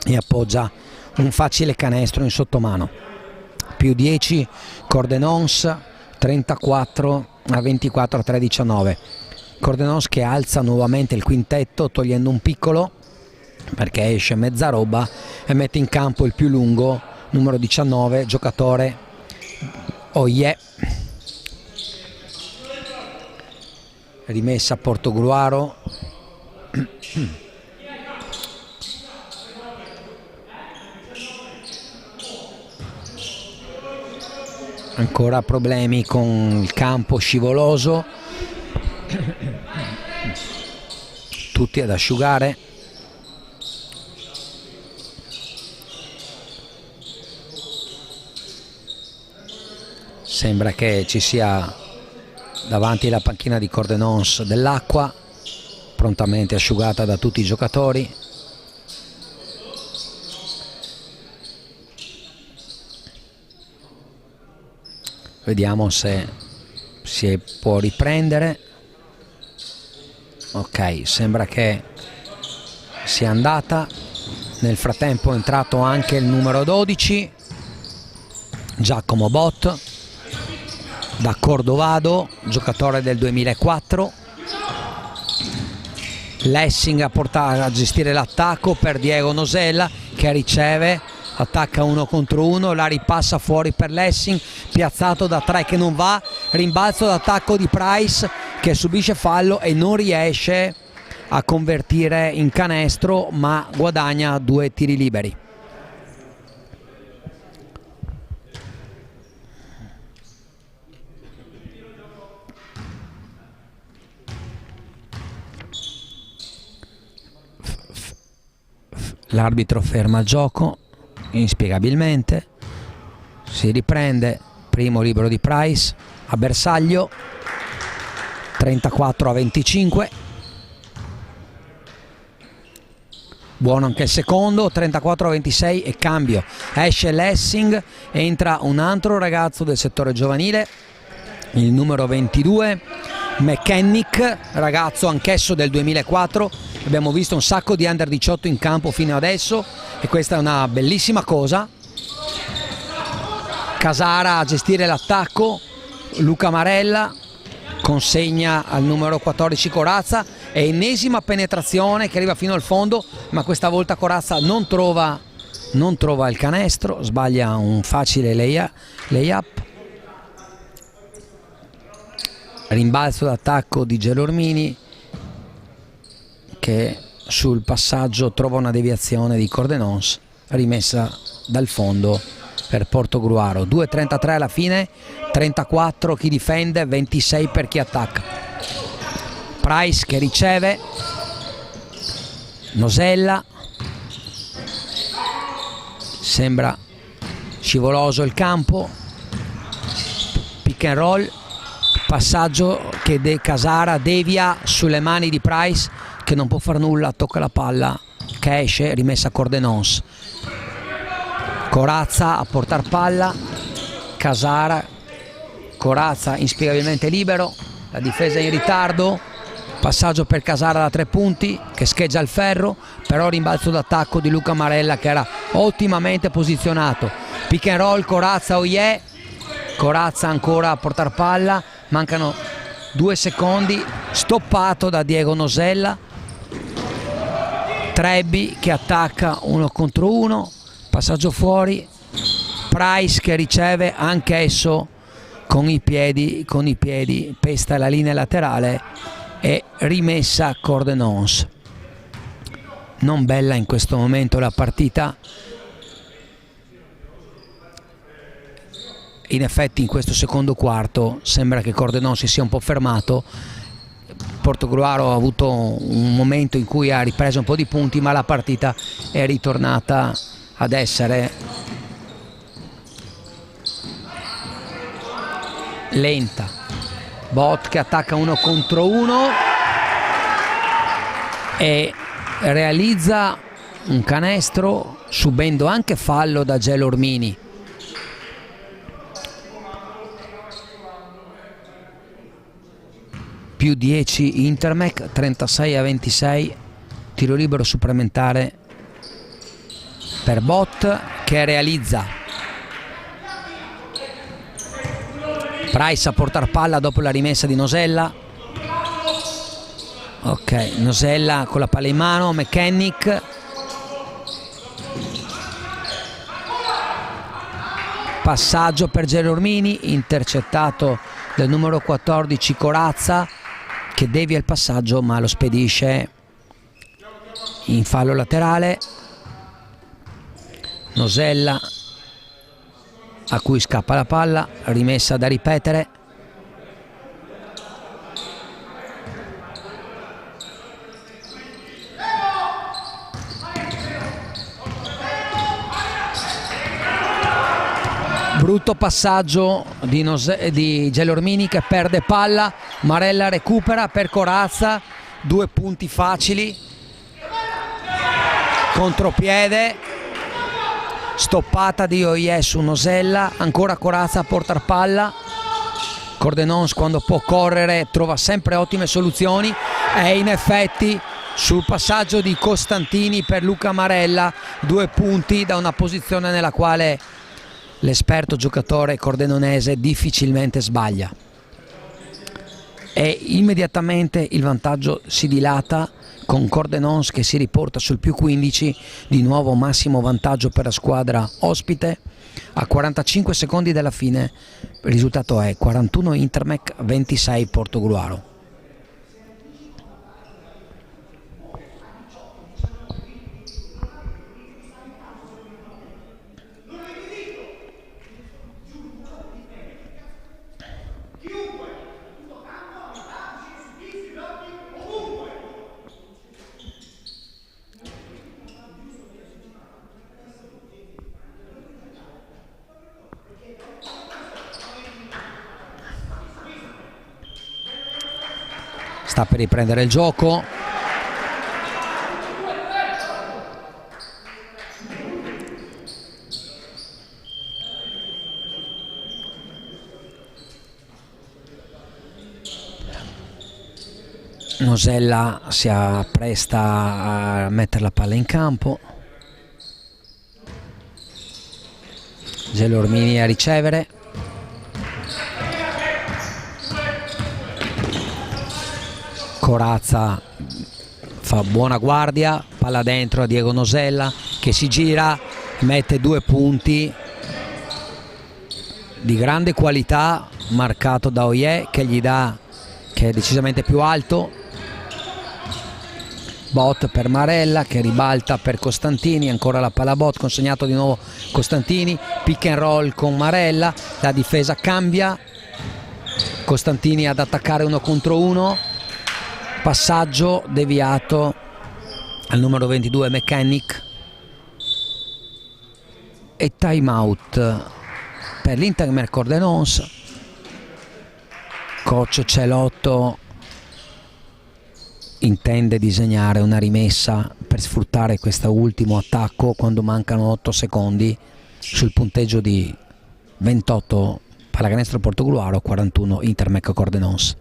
e appoggia un facile canestro in sottomano. Più 10 Cordenons, 34-24 a 3-19. Cordenons che alza nuovamente il quintetto togliendo un piccolo perché esce mezza roba e mette in campo il più lungo, numero 19, giocatore Oye. Rimessa a Portogruaro. Ancora problemi con il campo scivoloso, tutti ad asciugare. Sembra che ci sia davanti alla panchina di Cordenons dell'acqua prontamente asciugata da tutti i giocatori. Vediamo se si può riprendere. Ok, sembra che sia andata. Nel frattempo è entrato anche il numero 12 Giacomo Bott da Cordovado, giocatore del 2004. Lessing a gestire l'attacco per Diego Nosella, che riceve, attacca 1 contro 1, la ripassa fuori per Lessing, piazzato da 3 che non va, rimbalzo d'attacco di Price che subisce fallo e non riesce a convertire in canestro, ma guadagna 2 tiri liberi. L'arbitro ferma il gioco inspiegabilmente, si riprende, primo libero di Price a bersaglio, 34-25. Buono anche il secondo, 34-26 e cambio. Esce Lessing, entra un altro ragazzo del settore giovanile, il numero 22 McKennick, ragazzo anch'esso del 2004. Abbiamo visto un sacco di under 18 in campo fino adesso e questa è una bellissima cosa. Casara a gestire l'attacco, Luca Marella consegna al numero 14 Corazza, e ennesima penetrazione che arriva fino al fondo, ma questa volta Corazza non trova il canestro, sbaglia un facile layup. Rimbalzo d'attacco di Gelormini che sul passaggio trova una deviazione di Cordenons, rimessa dal fondo per Portogruaro. 2:33 alla fine, 34 chi difende, 26 per chi attacca. Price che riceve, Nosella, sembra scivoloso il campo, pick and roll, passaggio che De Casara devia sulle mani di Price che non può far nulla, tocca la palla che esce, rimessa a Cordenons. Corazza a portar palla, Casara, Corazza inspiegabilmente libero, la difesa in ritardo, passaggio per Casara da 3 punti che scheggia il ferro, però rimbalzo d'attacco di Luca Marella che era ottimamente posizionato. Pick and roll, Corazza, Oye, Corazza ancora a portar palla, mancano 2 secondi, stoppato da Diego Nosella. Trebbi che attacca 1 contro 1, passaggio fuori, Price che riceve anch'esso con i piedi, pesta la linea laterale e rimessa a Cordenons. Non bella in questo momento la partita. In effetti in questo secondo quarto sembra che Cordenons si sia un po' fermato. Portogruaro ha avuto un momento in cui ha ripreso un po' di punti, ma la partita è ritornata ad essere lenta. Bot che attacca 1 contro 1 e realizza un canestro subendo anche fallo da Gelo Ormini. Più 10 Intermec, 36-26, tiro libero supplementare per Bot che realizza. Price a portar palla dopo la rimessa di Nosella. Ok, Nosella con la palla in mano, McKennick. Passaggio per Gelo Ormini, intercettato dal numero 14 Corazza, che devia il passaggio ma lo spedisce in fallo laterale. Nosella a cui scappa la palla, rimessa da ripetere. Brutto passaggio di Gelo Ormini che perde palla, Marella recupera per Corazza, 2 punti facili, contropiede, stoppata di Oie su Nosella, ancora Corazza a portar palla. Cordenons quando può correre trova sempre ottime soluzioni e in effetti sul passaggio di Costantini per Luca Marella 2 punti da una posizione nella quale l'esperto giocatore cordenonese difficilmente sbaglia, e immediatamente il vantaggio si dilata con Cordenons che si riporta sul più 15, di nuovo massimo vantaggio per la squadra ospite. A 45 secondi dalla fine il risultato è 41 Intermec, 26 Portogruaro. Sta per riprendere il gioco. Nosella si appresta a mettere la palla in campo. Gelo Ormini a ricevere. Corazza fa buona guardia, palla dentro a Diego Nosella che si gira, mette 2 punti di grande qualità, marcato da Oie che gli dà, che è decisamente più alto. Bot per Marella che ribalta per Costantini, ancora la palla Bot, consegnato di nuovo Costantini, pick and roll con Marella, la difesa cambia, Costantini ad attaccare 1 contro 1. Passaggio deviato al numero 22 McKennick e time out per l'Intermec Cordenons. Coach Celotto intende disegnare una rimessa per sfruttare questo ultimo attacco quando mancano 8 secondi sul punteggio di 28 pallacanestro Portogruaro, 41 Intermec Cordenons.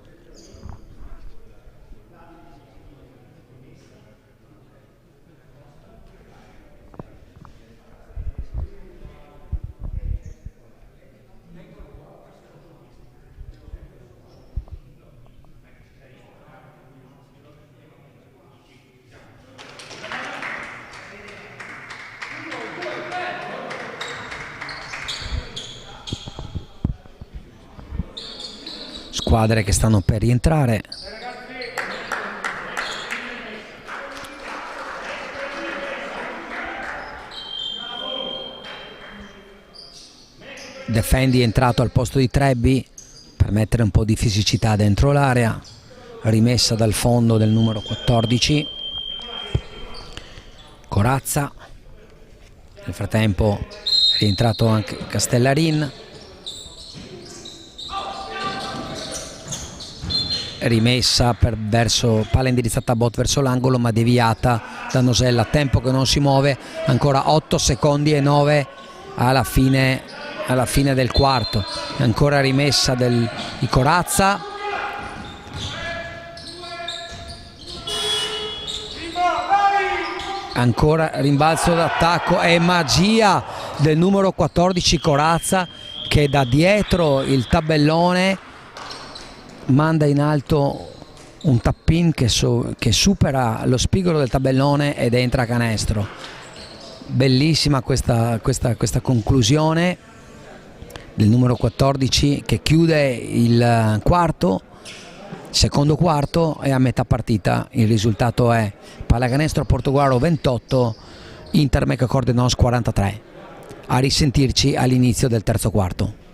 Squadre che stanno per rientrare. Defendi è entrato al posto di Trebbi per mettere un po' di fisicità dentro l'area, rimessa dal fondo del numero 14 Corazza. Nel frattempo è rientrato anche Castellarin. rimessa verso palla indirizzata a bot verso l'angolo, ma deviata da Nosella. Tempo che non si muove, ancora 8 secondi e 9 alla fine del quarto. Ancora rimessa di Corazza, ancora rimbalzo d'attacco e magia del numero 14 Corazza, che da dietro il tabellone manda in alto un tap-in che supera lo spigolo del tabellone ed entra a canestro. Bellissima questa conclusione del numero 14, che chiude il secondo quarto, e a metà partita il risultato è pallacanestro Portogruaro 28, Intermec Cordenons 43. A risentirci all'inizio del terzo quarto.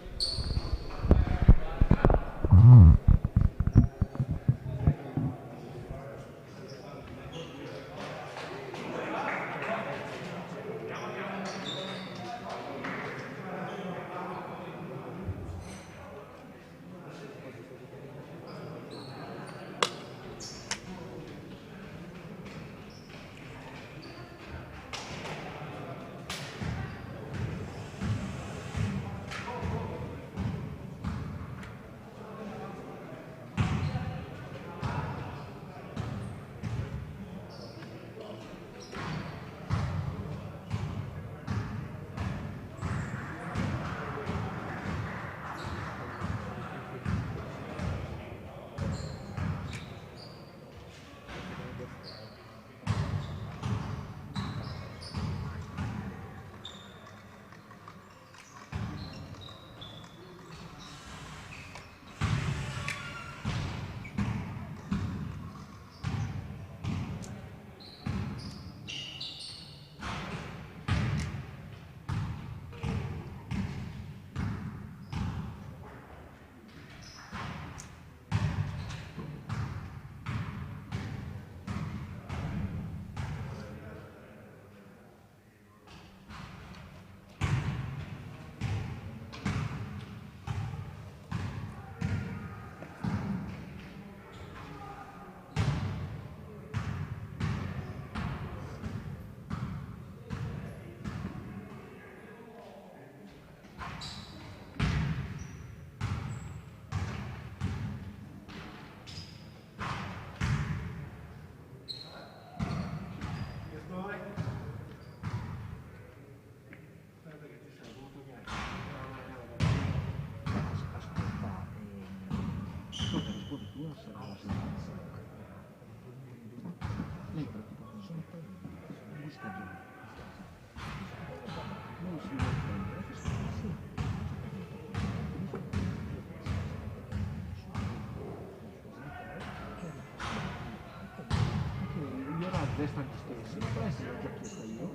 Resta gli stessi, può essere l'ho già chiesta io.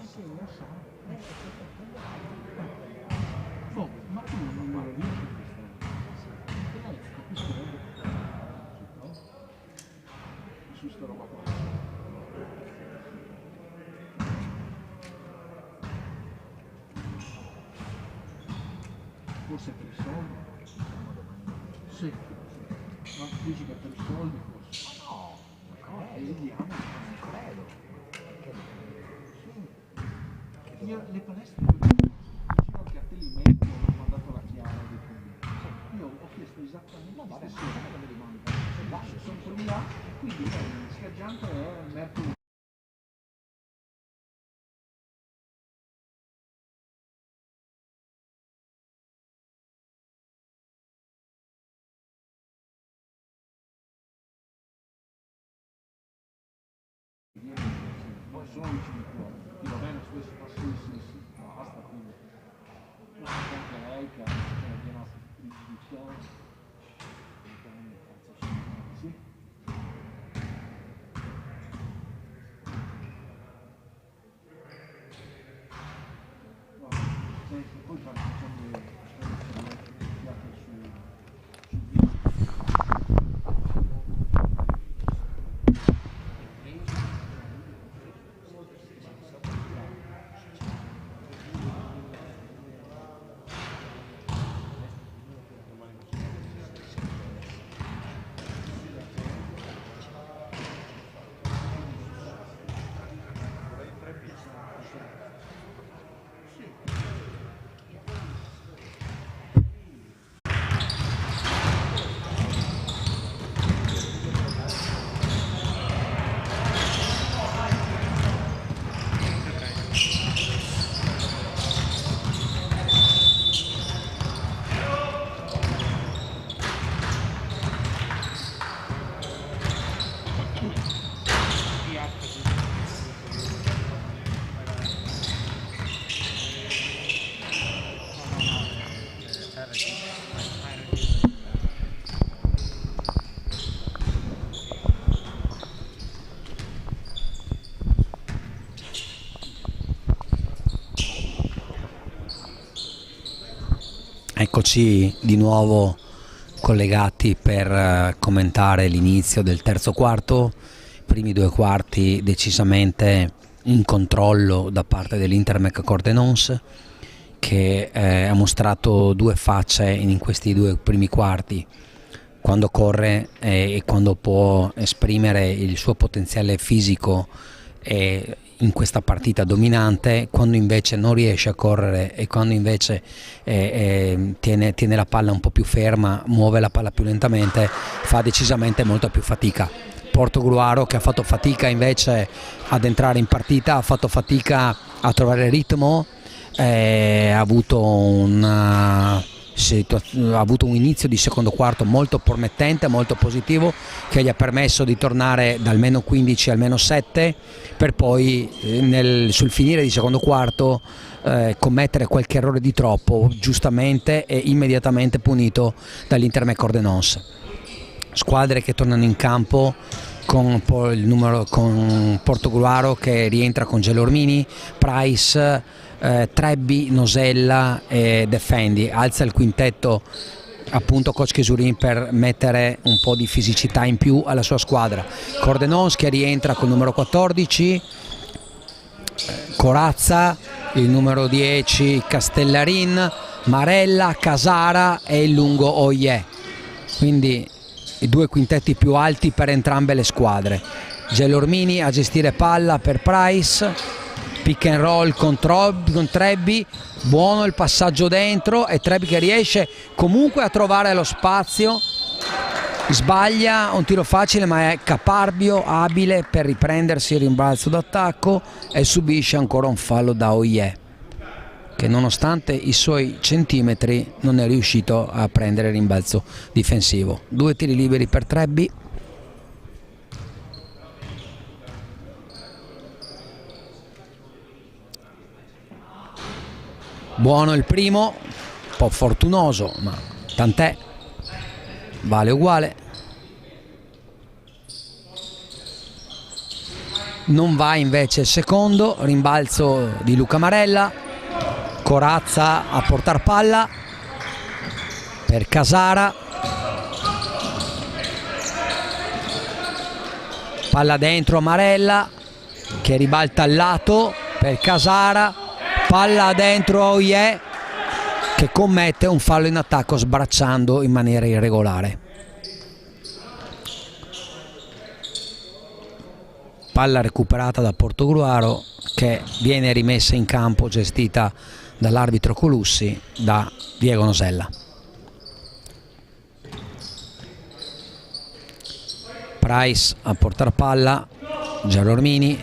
Sì, lo so. Oh, ma tu non lo dici questa? Capisco no? Su sta roba qua. Forse per i soldi? Sì. Ma dici che per i soldi forse? E vediamo, non credo. Sì. Io le palestre dicevano che a te li metti e hanno mandato la chiave dei conventi. Io ho chiesto esattamente la stessa cosa che mi rimane. Sono quelli là, quindi schiaggiante è merito. Poi sono vicino a cuore, io va bene spesso fa sì, basta, quindi anche lei che è piena di giudizione, sì. No, senti, poi facciamo le Eccoci di nuovo collegati per commentare l'inizio del terzo quarto. Primi due quarti decisamente in controllo da parte dell'Intermec Cordenons, che ha mostrato due facce in questi due primi quarti, quando corre e quando può esprimere il suo potenziale fisico in questa partita dominante, quando invece non riesce a correre e quando invece tiene la palla un po' più ferma, muove la palla più lentamente, fa decisamente molta più fatica. Portogruaro, che ha fatto fatica invece ad entrare in partita, ha fatto fatica a trovare ritmo, ha avuto un inizio di secondo quarto molto promettente, molto positivo, che gli ha permesso di tornare da almeno 15 a almeno 7, per poi sul finire di secondo quarto commettere qualche errore di troppo, giustamente e immediatamente punito dall'Intermec Cordenons. Squadre che tornano in campo con Portogruaro che rientra con Gelormini, Price, Trebbi, Nosella e Defendi. Alza il quintetto appunto coach Chesurin per mettere un po' di fisicità in più alla sua squadra. Cordenons che rientra con il numero 14, Corazza, il numero 10 Castellarin, Marella, Casara e il lungo Oye. Quindi i due quintetti più alti per entrambe le squadre. Gelormini a gestire palla per Price, pick and roll con Trebbi, buono il passaggio dentro e Trebbi che riesce comunque a trovare lo spazio, sbaglia un tiro facile ma è caparbio, abile per riprendersi il rimbalzo d'attacco e subisce ancora un fallo da Oye, che nonostante i suoi centimetri non è riuscito a prendere il rimbalzo difensivo. Due tiri liberi per Trebbi. Buono il primo, un po' fortunoso, ma tant'è, vale uguale. Non va invece il secondo, rimbalzo di Luca Marella, Corazza a portar palla per Casara, palla dentro Marella che ribalta al lato per Casara, palla dentro Oye che commette un fallo in attacco sbracciando in maniera irregolare. Palla recuperata da Portogruaro che viene rimessa in campo, gestita dall'arbitro Colussi, da Diego Nosella. Price a portar palla, Gelormini,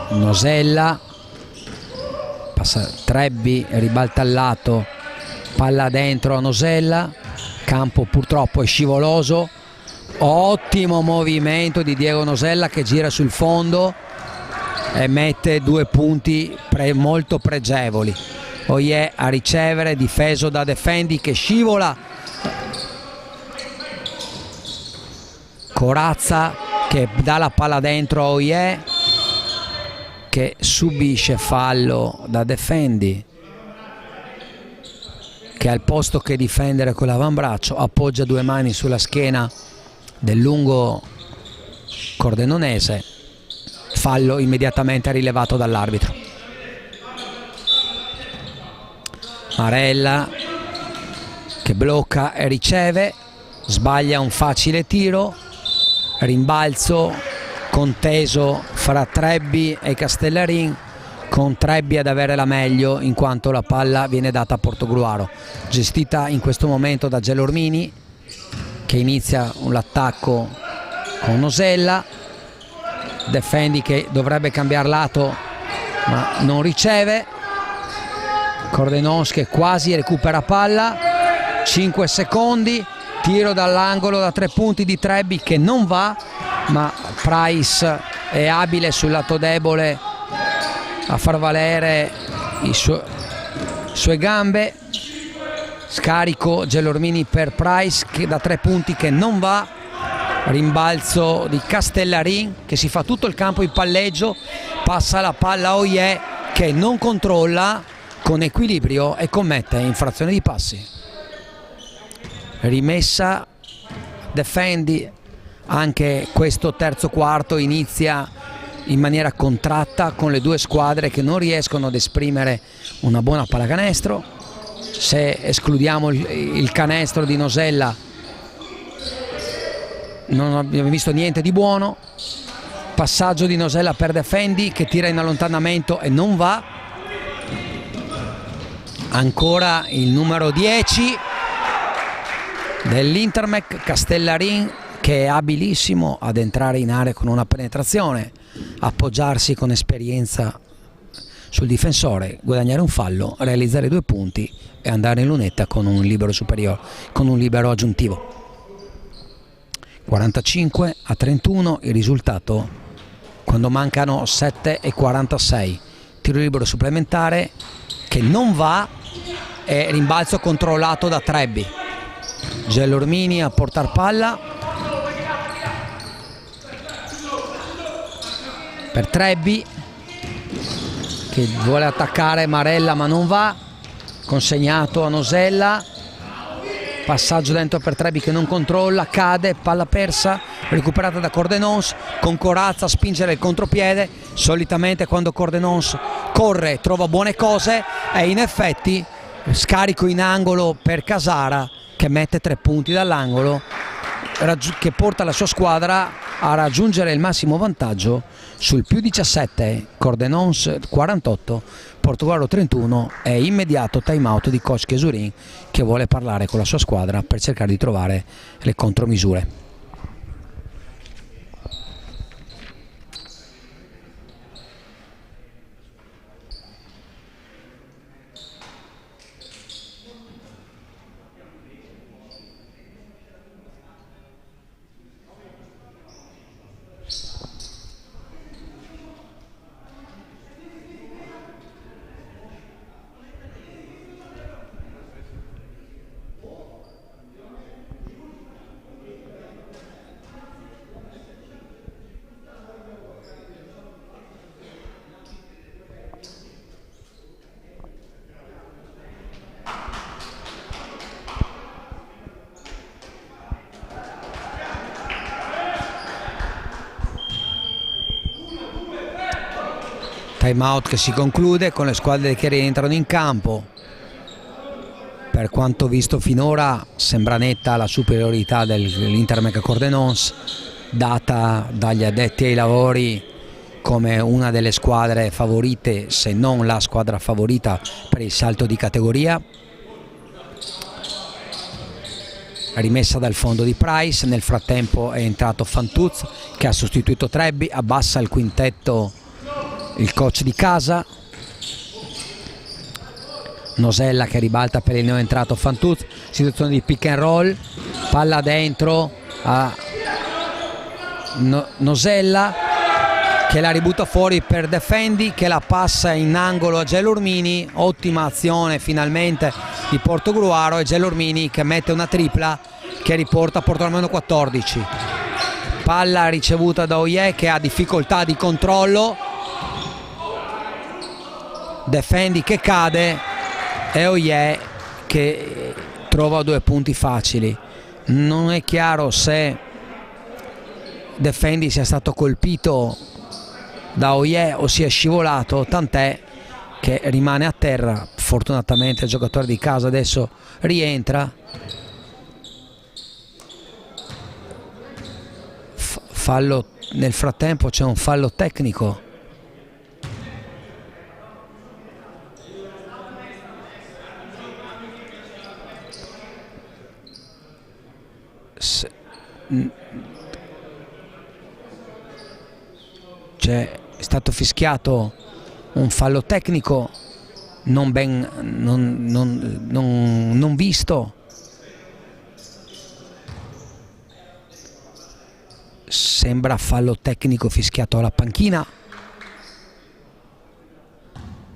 Nosella, passa Trebbi, ribalta al lato, palla dentro a Nosella, campo purtroppo è scivoloso, ottimo movimento di Diego Nosella che gira sul fondo e mette due punti molto pregevoli. Oye a ricevere, difeso da Defendi che scivola, Corazza che dà la palla dentro a Oye che subisce fallo da Defendi, che al posto che difendere con l'avambraccio appoggia due mani sulla schiena del lungo cordenonese, fallo immediatamente rilevato dall'arbitro. Marella che blocca e riceve, sbaglia un facile tiro, rimbalzo conteso fra Trebbi e Castellarin, con Trebbi ad avere la meglio in quanto la palla viene data a Portogruaro, gestita in questo momento da Gelormini che inizia l'attacco con Nosella, Defendi che dovrebbe cambiare lato ma non riceve, Cordenons che quasi recupera palla, 5 secondi, tiro dall'angolo da 3 punti di Trebbi che non va, ma Price è abile sul lato debole a far valere le sue gambe. Scarico Gelormini per Price che da 3 punti che non va, rimbalzo di Castellarin che si fa tutto il campo in palleggio, passa la palla a Oye che non controlla, con equilibrio e commette infrazione di passi. Rimessa, Defendi, anche questo terzo quarto inizia in maniera contratta con le due squadre che non riescono ad esprimere una buona pallacanestro. Se escludiamo il canestro di Nosella non abbiamo visto niente di buono. Passaggio di Nosella per Defendi che tira in allontanamento e non va. Ancora il numero 10 dell'Intermec, Castellarin, che è abilissimo ad entrare in area con una penetrazione, appoggiarsi con esperienza sul difensore, guadagnare un fallo, realizzare 2 punti e andare in lunetta con un libero superiore, con un libero aggiuntivo. 45-31 il risultato quando mancano 7:46. Tiro libero supplementare che non va e rimbalzo controllato da Trebbi. Gelormini a portar palla per Trebbi che vuole attaccare Marella ma non va, consegnato a Nosella. Passaggio dentro per Trebbi che non controlla, cade, palla persa, recuperata da Cordenons, con corazza a spingere il contropiede. Solitamente quando Cordenons corre trova buone cose e in effetti scarico in angolo per Casara che mette 3 punti dall'angolo, che porta la sua squadra a raggiungere il massimo vantaggio sul più 17, Cordenons 48, Portogruaro 31 e immediato time out di coach Chesurin che vuole parlare con la sua squadra per cercare di trovare le contromisure. Time out che si conclude con le squadre che rientrano in campo. Per quanto visto finora sembra netta la superiorità dell'Intermec Cordenons, data dagli addetti ai lavori come una delle squadre favorite, se non la squadra favorita per il salto di categoria. Rimessa dal fondo di Price, nel frattempo è entrato Fantuz che ha sostituito Trebbi, abbassa il quintetto il coach di casa. Nosella che ribalta per il neoentrato Fantuz, situazione di pick and roll, palla dentro a Nosella che la ributta fuori per Defendi che la passa in angolo a Gelormini. Ottima azione finalmente di Portogruaro e Gelormini che mette una tripla che riporta Portogruaro 14. Palla ricevuta da Oye che ha difficoltà di controllo, Defendi che cade e Oye che trova 2 punti facili. Non è chiaro se Defendi sia stato colpito da Oye o sia scivolato, tant'è che rimane a terra. Fortunatamente il giocatore di casa adesso rientra. Fallo, nel frattempo c'è un fallo tecnico. È stato fischiato un fallo tecnico non visto. Sembra fallo tecnico fischiato alla panchina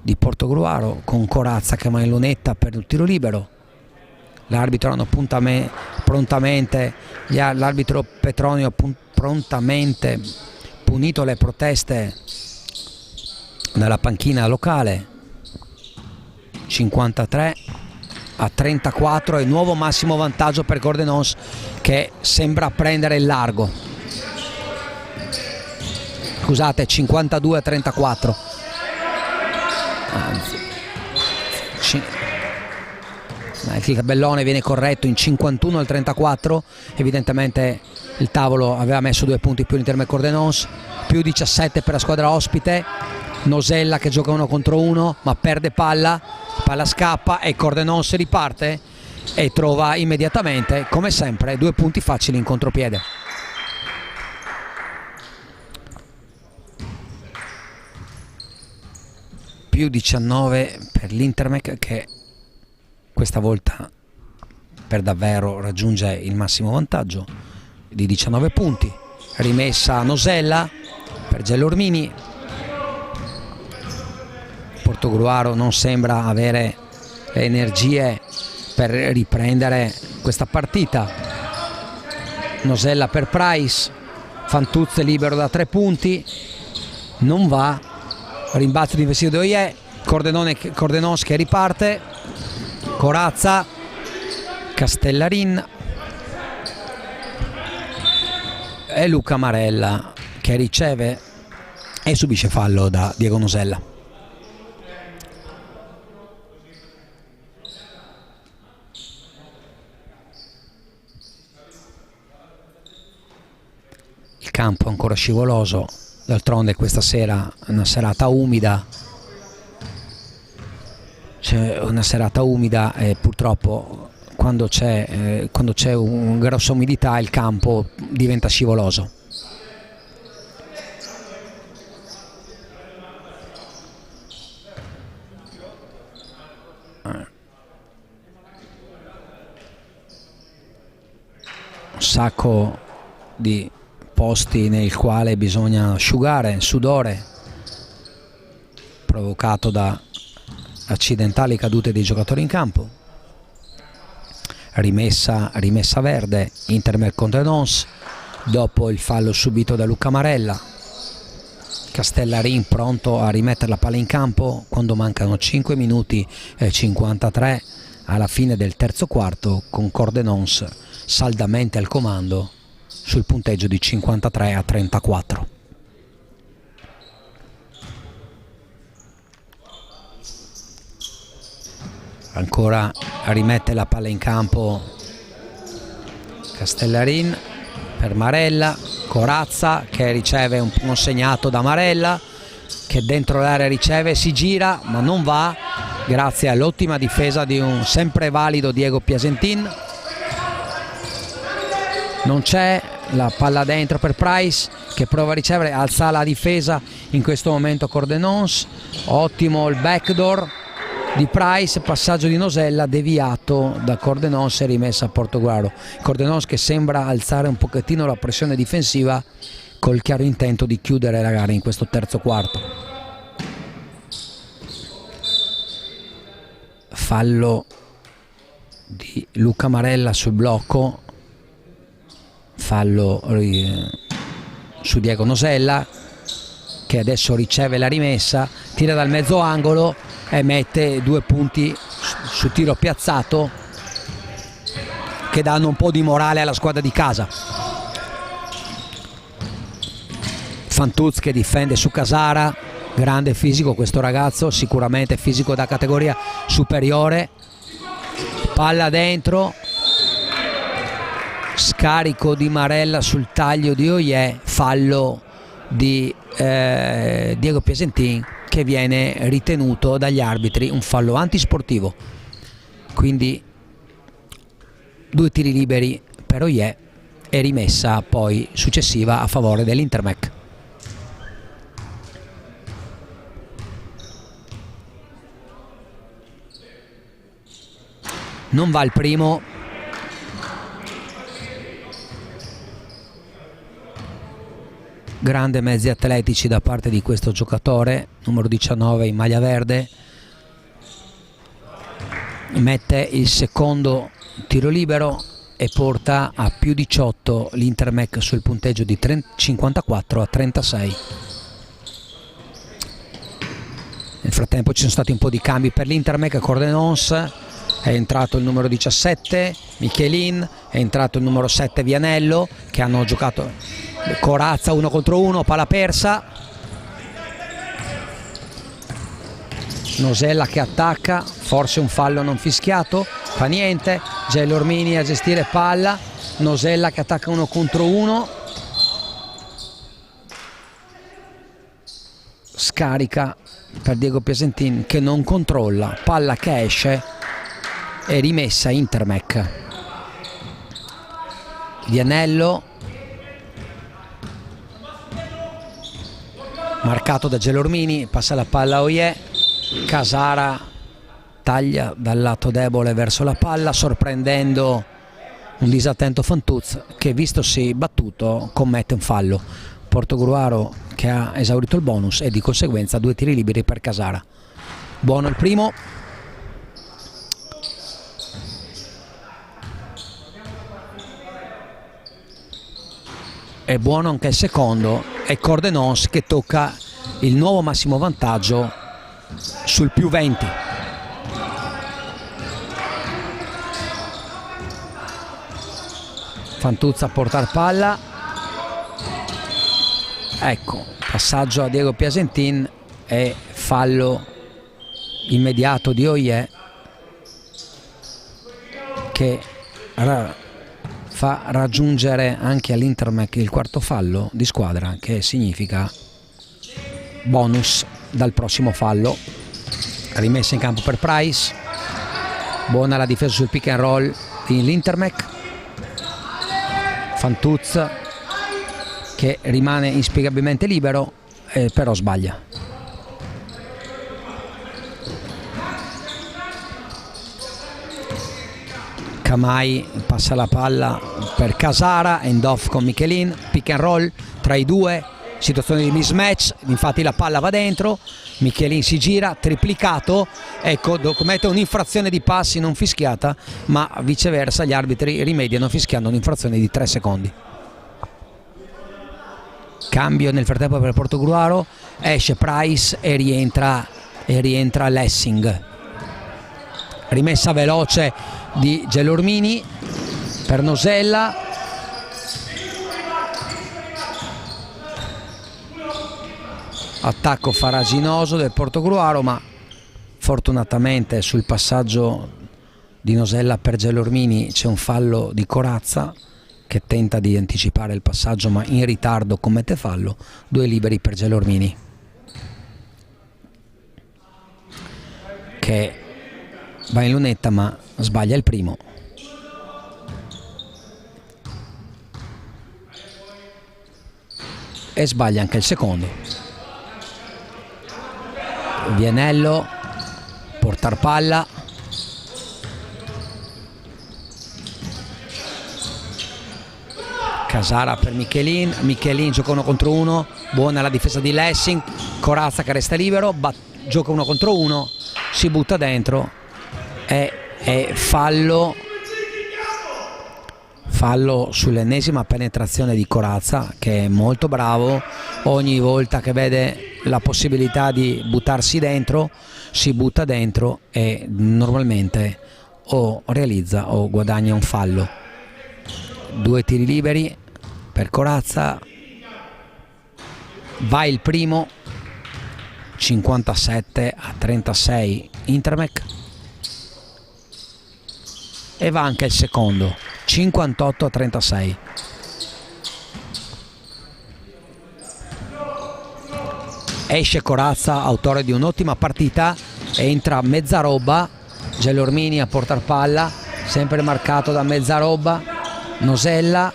di Portogruaro con Corazza che va in lunetta per il tiro libero. L'arbitro hanno prontamente, l'arbitro Petronio prontamente punito le proteste dalla panchina locale. 53-34 e nuovo massimo vantaggio per Cordenons, che sembra prendere il largo. Scusate, 52-34. Anzi, il tabellone viene corretto in 51-34. Evidentemente il tavolo aveva messo 2 punti più all'Intermec Cordenons, più 17 per la squadra ospite. Nosella che gioca 1 contro 1 ma perde palla scappa e Cordenons riparte e trova immediatamente, come sempre, 2 punti facili in contropiede. Più 19 per l'Intermec, che questa volta per davvero raggiunge il massimo vantaggio di 19 punti. Rimessa a Nosella per Gelormini. Portogruaro non sembra avere le energie per riprendere questa partita. Nosella per Price, Fantuzze libero da 3 punti, non va. Rimbalzo difensivo di Oie, Cordenons che riparte, Corazza, Castellarin e Luca Marella che riceve e subisce fallo da Diego Nosella. Il campo è ancora scivoloso, d'altronde questa sera è una serata umida. C'è una serata umida e purtroppo quando c'è una grossa umidità il campo diventa scivoloso. Un sacco di posti nel quale bisogna asciugare sudore provocato da accidentali cadute dei giocatori in campo. Rimessa verde, Intermec Cordenons dopo il fallo subito da Luca Marella. Castellarin pronto a rimettere la palla in campo quando mancano 5 minuti e 53 alla fine del terzo quarto, con Cordenons saldamente al comando sul punteggio di 53-34. Ancora rimette la palla in campo Castellarin per Marella, Corazza che riceve un segnato da Marella, che dentro l'area riceve, si gira ma non va grazie all'ottima difesa di un sempre valido Diego Piasentin. Non c'è la palla dentro per Price che prova a ricevere, alza la difesa in questo momento Cordenons. Ottimo il backdoor di Price, passaggio di Nosella deviato da Cordenons e rimessa a Portogruaro. Cordenons che sembra alzare un pochettino la pressione difensiva col chiaro intento di chiudere la gara in questo terzo quarto. Fallo di Luca Marella sul blocco, fallo su Diego Nosella che adesso riceve la rimessa, tira dal mezzo angolo e mette 2 punti su tiro piazzato che danno un po' di morale alla squadra di casa. Fantuz che difende su Casara, grande fisico questo ragazzo, sicuramente fisico da categoria superiore. Palla dentro, scarico di Marella sul taglio di Oie, fallo di Diego Piasentin che viene ritenuto dagli arbitri un fallo antisportivo. Quindi 2 tiri liberi per Oie e rimessa poi successiva a favore dell'Intermec. Non va il primo. Grande mezzi atletici da parte di questo giocatore, numero 19 in maglia verde. Mette il secondo tiro libero e porta a più 18 l'Intermec sul punteggio di 54-36. Nel frattempo ci sono stati un po' di cambi per l'Intermec. Cordenons, è entrato il numero 17 Michelin, è entrato il numero 7 Vianello, che hanno giocato Corazza 1 contro 1, palla persa. Nosella che attacca, forse un fallo non fischiato, fa niente. Gelormini a gestire palla, Nosella che attacca 1 contro 1, scarica per Diego Piasentin che non controlla, palla che esce e rimessa Intermec. Vianello marcato da Gelormini, passa la palla a Oye, Casara taglia dal lato debole verso la palla, sorprendendo un disattento Fantuz che, vistosi battuto, commette un fallo. Portogruaro che ha esaurito il bonus e di conseguenza 2 tiri liberi per Casara. Buono il primo. È buono anche il secondo, e Cordenons che tocca il nuovo massimo vantaggio sul più 20. Fantuzza a portar palla, ecco, passaggio a Diego Piasentin e fallo immediato di Oye che fa raggiungere anche all'Intermec il quarto fallo di squadra, che significa bonus dal prossimo fallo. Rimessa in campo per Price, buona la difesa sul pick and roll di l'Intermec. Fantuz che rimane inspiegabilmente libero, però sbaglia. Kamai passa la palla per Casara, end off con Michelin, pick and roll tra i due, situazione di mismatch, infatti la palla va dentro, Michelin si gira, triplicato, ecco, commette un'infrazione di passi non fischiata, ma viceversa gli arbitri rimediano fischiando un'infrazione di 3 secondi. Cambio nel frattempo per Portogruaro, esce Price e rientra Lessing. Rimessa veloce di Gelormini per Nosella, attacco faraginoso del Portogruaro, ma fortunatamente sul passaggio di Nosella per Gelormini c'è un fallo di Corazza che tenta di anticipare il passaggio, ma in ritardo commette fallo. 2 liberi per Gelormini, che va in lunetta ma sbaglia il primo. E sbaglia anche il secondo. Vianello, portar palla, Casara per Michelin, Michelin gioca 1 contro 1, buona la difesa di Lessing, Corazza che resta libero, gioca 1 contro 1, si butta dentro e fallo sull'ennesima penetrazione di Corazza, che è molto bravo. Ogni volta che vede la possibilità di buttarsi dentro si butta dentro e normalmente o realizza o guadagna un fallo. 2 tiri liberi per Corazza, va il primo, 57-36 Intermec, e va anche il secondo, 58-36. Esce Corazza, autore di un'ottima partita, entra Mezzarobba, Gelormini a portar palla, sempre marcato da Mezzarobba, Nosella,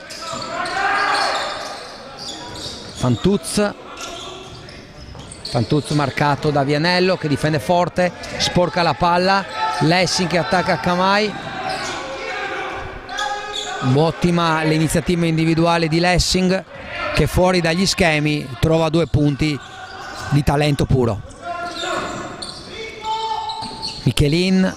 Fantuz marcato da Vianello che difende forte, sporca la palla, Lessing che attacca Kamai. Ottima l'iniziativa individuale di Lessing, che fuori dagli schemi trova 2 punti di talento puro. Michelin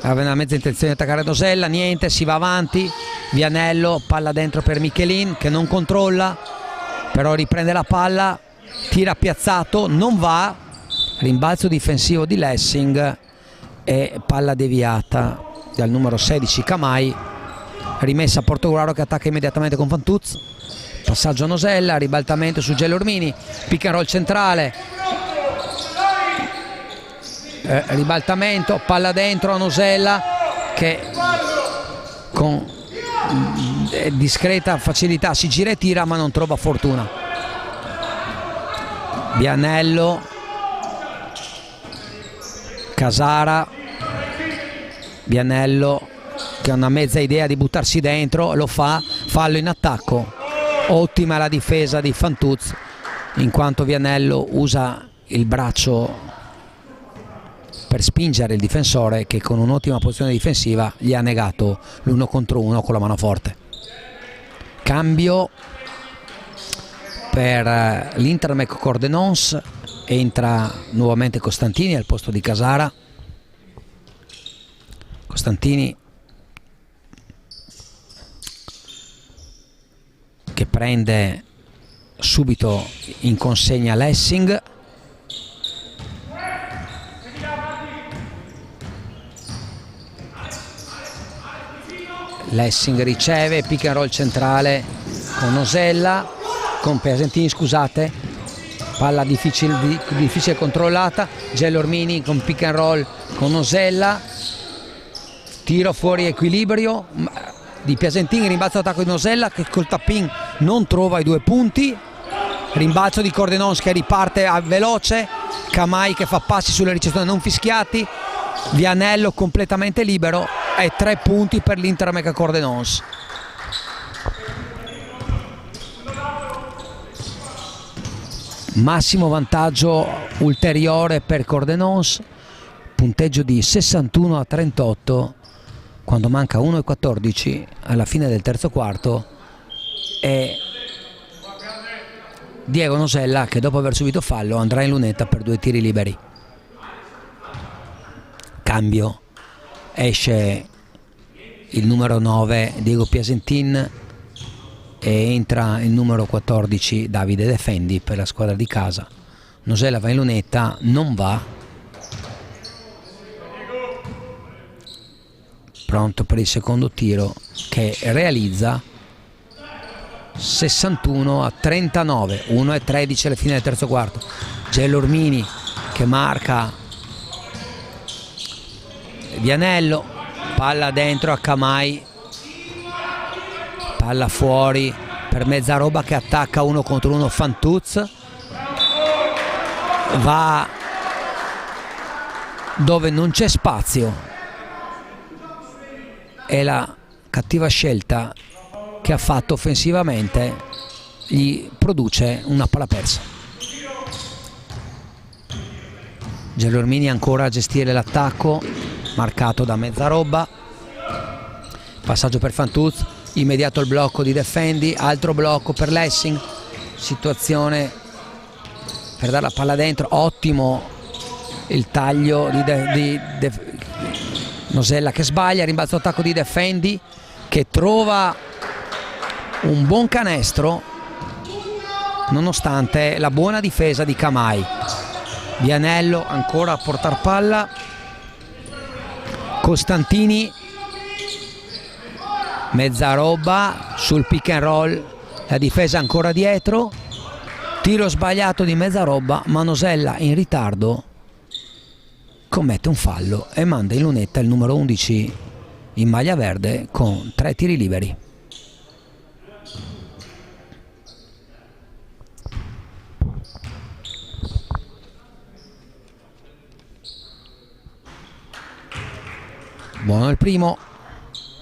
aveva una mezza intenzione di attaccare Nosella, niente, si va avanti. Vianello, palla dentro per Michelin che non controlla, però riprende la palla, tira piazzato, non va, rimbalzo difensivo di Lessing e palla deviata dal numero 16 Kamai, rimessa a Portogruaro che attacca immediatamente con Fantuz, passaggio a Nosella, ribaltamento su Gelormini, pick and roll centrale, ribaltamento, palla dentro a Nosella che con discreta facilità si gira e tira ma non trova fortuna. Vianello, Casara, Vianello che ha una mezza idea di buttarsi dentro, lo fa, fallo in attacco. Ottima la difesa di Fantuz in quanto Vianello usa il braccio per spingere il difensore che con un'ottima posizione difensiva gli ha negato l'uno contro uno con la mano forte. Cambio per l'Intermec Cordenons, entra nuovamente Costantini al posto di Casara. Costantini che prende subito in consegna Lessing. Lessing riceve, pick and roll centrale con Nosella, con Piasentini, scusate, palla difficile controllata, Gelormini con pick and roll con Nosella, tiro fuori equilibrio di Piasentini, rimbalzo d'attacco di Nosella che col tapping non trova i 2 punti, rimbalzo di Cordenons che riparte veloce, Kamai che fa passi sulle ricezioni non fischiati, Vianello completamente libero e 3 punti per l'Intermec Cordenons. Massimo vantaggio ulteriore per Cordenons, punteggio di 61-38 quando manca 1:14 alla fine del terzo quarto, e Diego Nosella che dopo aver subito fallo andrà in lunetta per 2 tiri liberi. Cambio, esce il numero 9 Diego Piasentin e entra il numero 14 Davide Defendi per la squadra di casa. Nosella va in lunetta, non va, pronto per il secondo tiro che realizza. 61-39, 1:13 alla fine del terzo quarto. Gelormini che marca Vianello, palla dentro a Kamai, palla fuori per Mezzaroba che attacca 1 contro 1 Fantuz, va dove non c'è spazio, e la cattiva scelta che ha fatto offensivamente gli produce una palla persa. Gelormini ancora a gestire l'attacco, marcato da Mezzaroba, passaggio per Fantuz, immediato il blocco di Defendi, altro blocco per Lessing, situazione per dare la palla dentro, ottimo il taglio di Nosella che sbaglia, rimbalzo attacco di Defendi che trova un buon canestro nonostante la buona difesa di Kamai. Vianello ancora a portar palla, Costantini, Mezzaroba sul pick and roll, la difesa ancora dietro, tiro sbagliato di Mezzaroba, ma Nosella in ritardo commette un fallo e manda in lunetta il numero 11 in maglia verde con 3 tiri liberi. Buono il primo,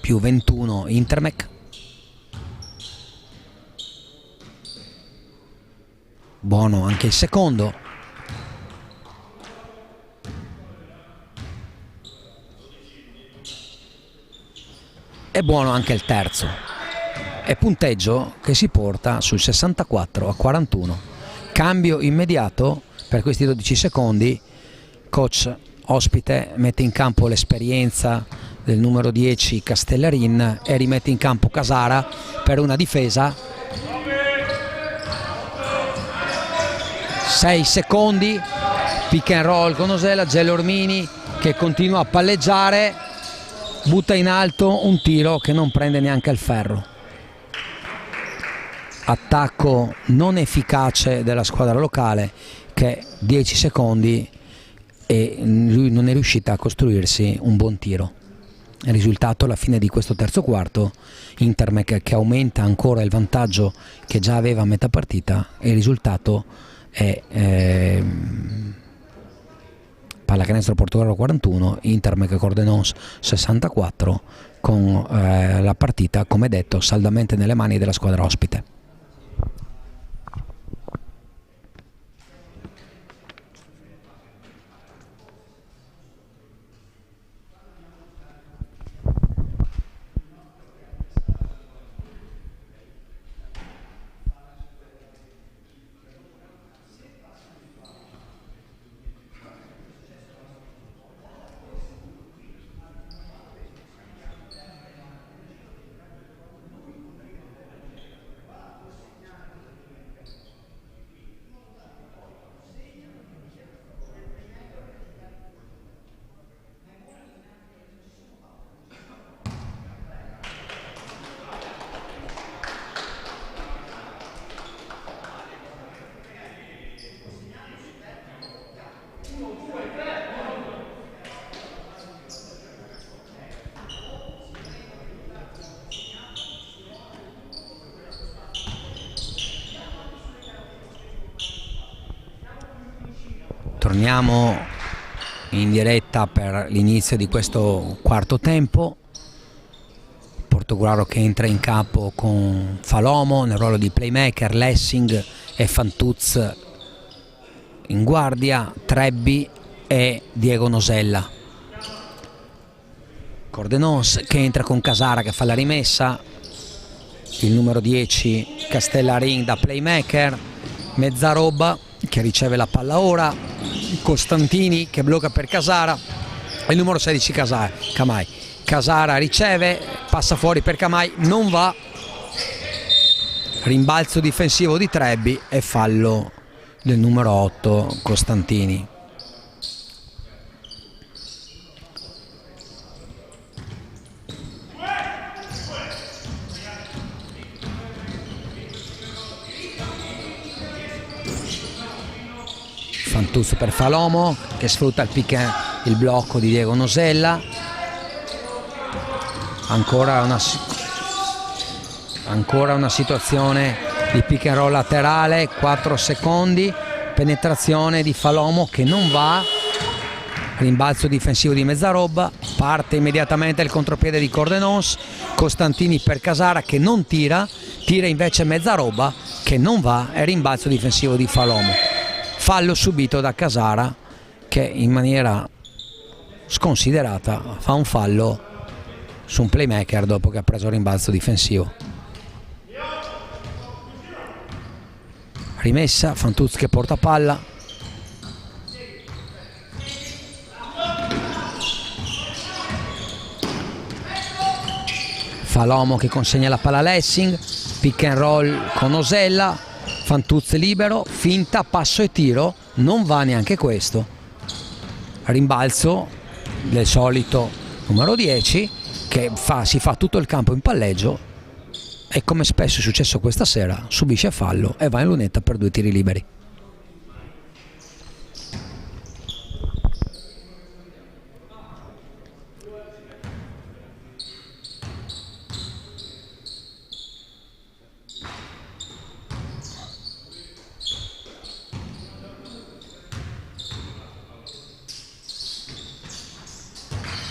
più 21 Intermec. Buono anche il secondo. E buono anche il terzo. E punteggio che si porta sul 64-41. Cambio immediato per questi 12 secondi. Coach ospite mette in campo l'esperienza del numero 10 Castellarin e rimette in campo Casara per una difesa. 6 secondi, pick and roll con Osella, Gelormini che continua a palleggiare, butta in alto un tiro che non prende neanche il ferro. Attacco non efficace della squadra locale, che 10 secondi e lui non è riuscita a costruirsi un buon tiro. Il risultato alla fine di questo terzo quarto, Intermec che aumenta ancora il vantaggio che già aveva a metà partita, e il risultato è pallacanestro Portogallo 41, Intermec Cordenons 64, con la partita, come detto, saldamente nelle mani della squadra ospite. Torniamo in diretta per l'inizio di questo quarto tempo. Portogallo che entra in campo con Falomo nel ruolo di playmaker, Lessing e Fantuz in guardia, Trebbi e Diego Nosella. Cordenons che entra con Casara che fa la rimessa, il numero 10 Castellarin da playmaker, Mezzaroba che riceve la palla ora, Costantini che blocca per Casara, il numero 16 Camai. Casara riceve, passa fuori per Camai, non va, rimbalzo difensivo di Trebbi e fallo del numero 8 Costantini. Fantuz per Falomo che sfrutta il blocco di Diego Nosella. Ancora una situazione di pick and roll laterale, 4 secondi, penetrazione di Falomo che non va, rimbalzo difensivo di Mezzaroba, parte immediatamente il contropiede di Cordenons, Costantini per Casara che non tira invece Mezzaroba che non va, e rimbalzo difensivo di Falomo. Fallo subito da Casara che in maniera sconsiderata fa un fallo su un playmaker dopo che ha preso il rimbalzo difensivo. Rimessa, Fantuz che porta palla, Falomo che consegna la palla a Lessing, pick and roll con Nosella, Fantuz libero, finta, passo e tiro, non va neanche questo. Rimbalzo del solito numero 10 che si fa tutto il campo in palleggio e, come spesso è successo questa sera, subisce fallo e va in lunetta per 2 tiri liberi.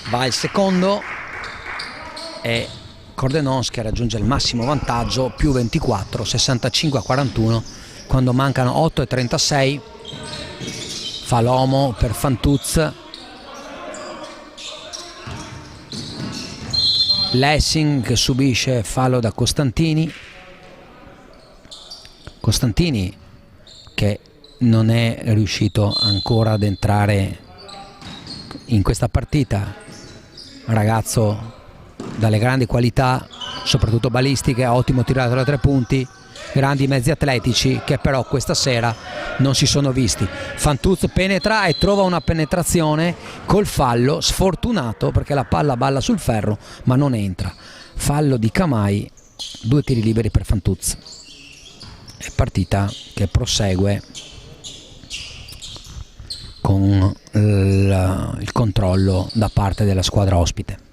Va il secondo e Cordenons che raggiunge il massimo vantaggio, più 24, 65-41, quando mancano 8:36. Falomo per Fantuz, Lessing che subisce fallo da Costantini, Costantini che non è riuscito ancora ad entrare in questa partita, ragazzo dalle grandi qualità soprattutto balistiche, ottimo tirato da 3 punti, grandi mezzi atletici che però questa sera non si sono visti. Fantuz penetra e trova una penetrazione col fallo, sfortunato perché la palla balla sul ferro ma non entra. Fallo di Kamai, 2 tiri liberi per Fantuz. È partita che prosegue con il controllo da parte della squadra ospite.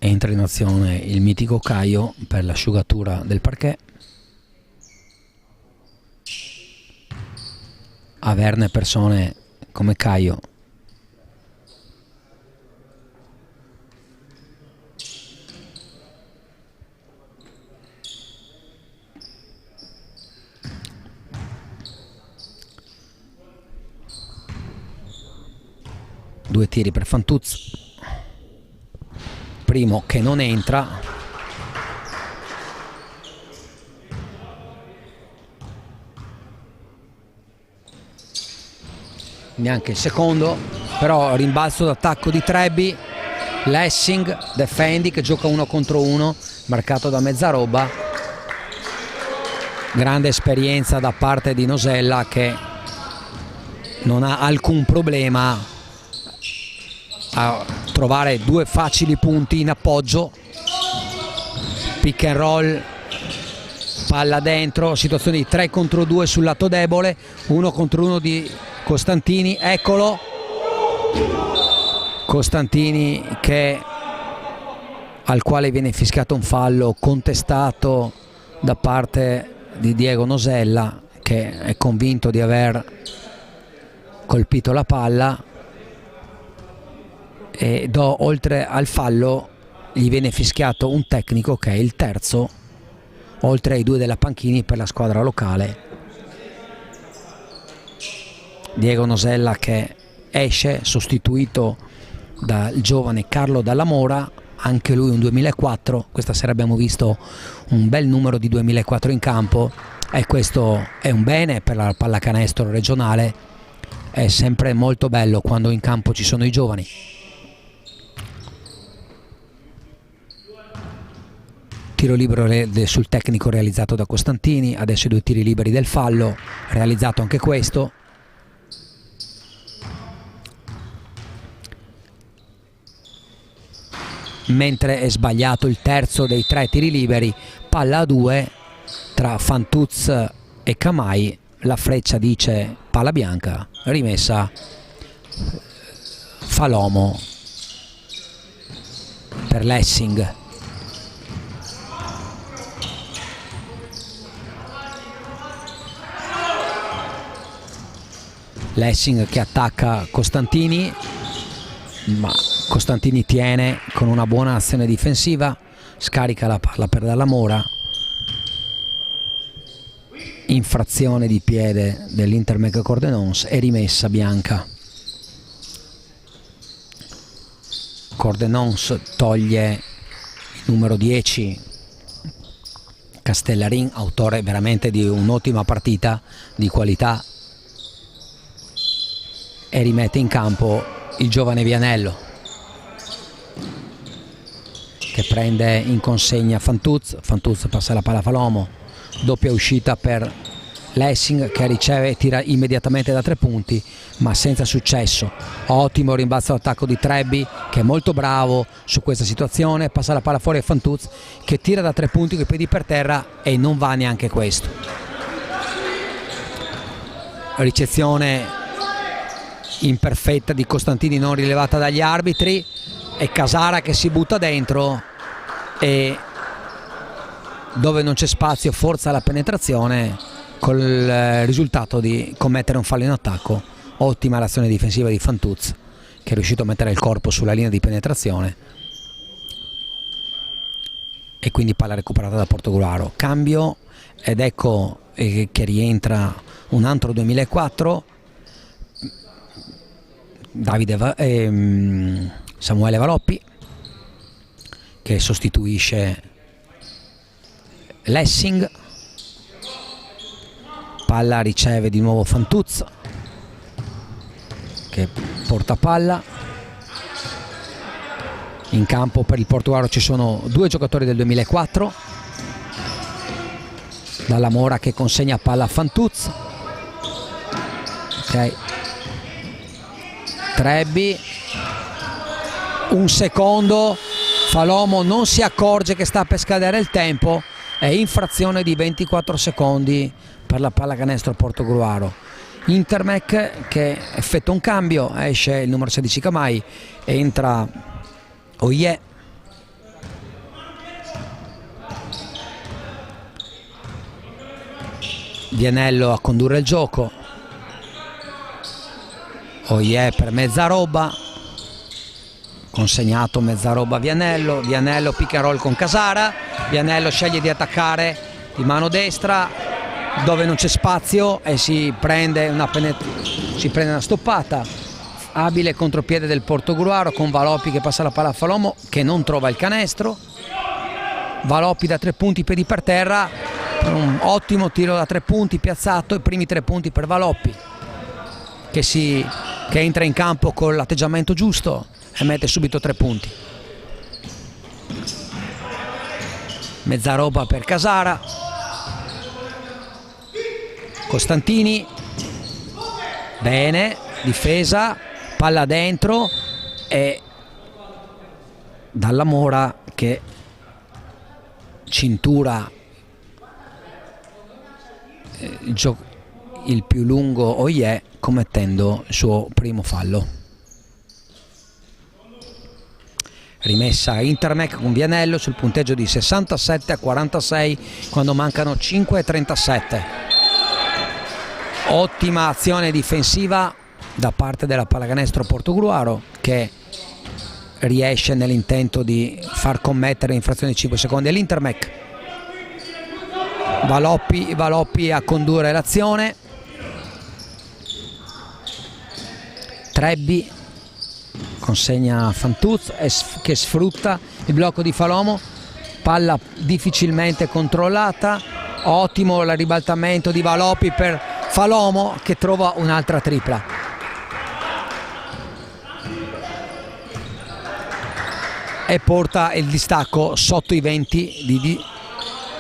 Entra in azione il mitico Caio per l'asciugatura del parquet. Averne persone come Caio due tiri per Fantuz, primo che non entra, neanche il secondo, però rimbalzo d'attacco di Trebbi, Lessing, Defendi che gioca 1 contro 1, marcato da Mezzaroba. Grande esperienza da parte di Nosella che non ha alcun problema a trovare 2 facili punti in appoggio. Pick and roll, palla dentro, situazione di 3 contro 2 sul lato debole, 1 contro 1 di Costantini, eccolo Costantini al quale viene fischiato un fallo contestato da parte di Diego Nosella, che è convinto di aver colpito la palla, e oltre al fallo gli viene fischiato un tecnico che è il terzo, oltre ai 2 della panchina per la squadra locale. Diego Nosella che esce, sostituito dal giovane Carlo Dalla Mora, anche lui un 2004. Questa sera abbiamo visto un bel numero di 2004 in campo e questo è un bene per la pallacanestro regionale. È sempre molto bello quando in campo ci sono i giovani. Tiro libero sul tecnico realizzato da Costantini, adesso i 2 tiri liberi del fallo, realizzato anche questo. Mentre è sbagliato il terzo dei 3 tiri liberi, palla a 2 tra Fantuz e Kamai, la freccia dice palla bianca, rimessa Falomo per Lessing. Lessing che attacca Costantini, ma Costantini tiene con una buona azione difensiva, scarica la palla per Dalla Mora, infrazione di piede dell'Intermec Cordenons e rimessa bianca. Cordenons toglie il numero 10 Castellarin, autore veramente di un'ottima partita di qualità, e rimette in campo il giovane Vianello che prende in consegna Fantuz. Fantuz passa la palla a Falomo, doppia uscita per Lessing che riceve e tira immediatamente da 3 punti ma senza successo. Ottimo rimbalzo d'attacco di Trebbi che è molto bravo su questa situazione, passa la palla fuori a Fantuz che tira da 3 punti con i piedi per terra e non va neanche questo. Ricezione imperfetta di Costantini non rilevata dagli arbitri, e Casara che si butta dentro e dove non c'è spazio forza la penetrazione col risultato di commettere un fallo in attacco. Ottima l'azione difensiva di Fantuz che è riuscito a mettere il corpo sulla linea di penetrazione e quindi palla recuperata da Portogruaro. Cambio ed ecco che rientra un altro 2004, Samuele Valoppi che sostituisce Lessing. Palla riceve di nuovo Fantuz che porta palla, In campo per il Portogallo ci sono 2 giocatori del 2004. Dalla Mora che consegna palla a Fantuz. Ok. Trebbi. Un secondo. Falomo non si accorge che sta per scadere il tempo. È infrazione di 24 secondi per la pallacanestro Portogruaro. Intermec che effettua un cambio, esce il numero 16 Camai, entra Oye. Vianello a condurre il gioco. Oye per Mezzaroba, consegnato Mezzaroba a Vianello. Vianello pick and roll con Casara. Vianello sceglie di attaccare di mano destra dove non c'è spazio e si prende una stoppata. Abile contropiede del Portogruaro con Valoppi che passa la palla a Falomo che non trova il canestro. Valoppi da 3 punti, piedi per terra, un ottimo tiro da 3 punti piazzato, i primi 3 punti per Valoppi che entra in campo con l'atteggiamento giusto e mette subito 3 punti. Mezzaroba per Casara. Costantini, bene, difesa, palla dentro e Dalla Mora che cintura il più lungo Oye commettendo il suo primo fallo. Rimessa Intermec con Vianello sul punteggio di 67-46 quando mancano 5:37. Ottima azione difensiva da parte della pallacanestro Portogruaro che riesce nell'intento di far commettere infrazione di 5 secondi all'Intermec. Valoppi a condurre l'azione. Trebbi consegna a Fantuz che sfrutta il blocco di Falomo, palla difficilmente controllata. Ottimo il ribaltamento di Valoppi per Falomo che trova un'altra tripla. E porta il distacco sotto i 20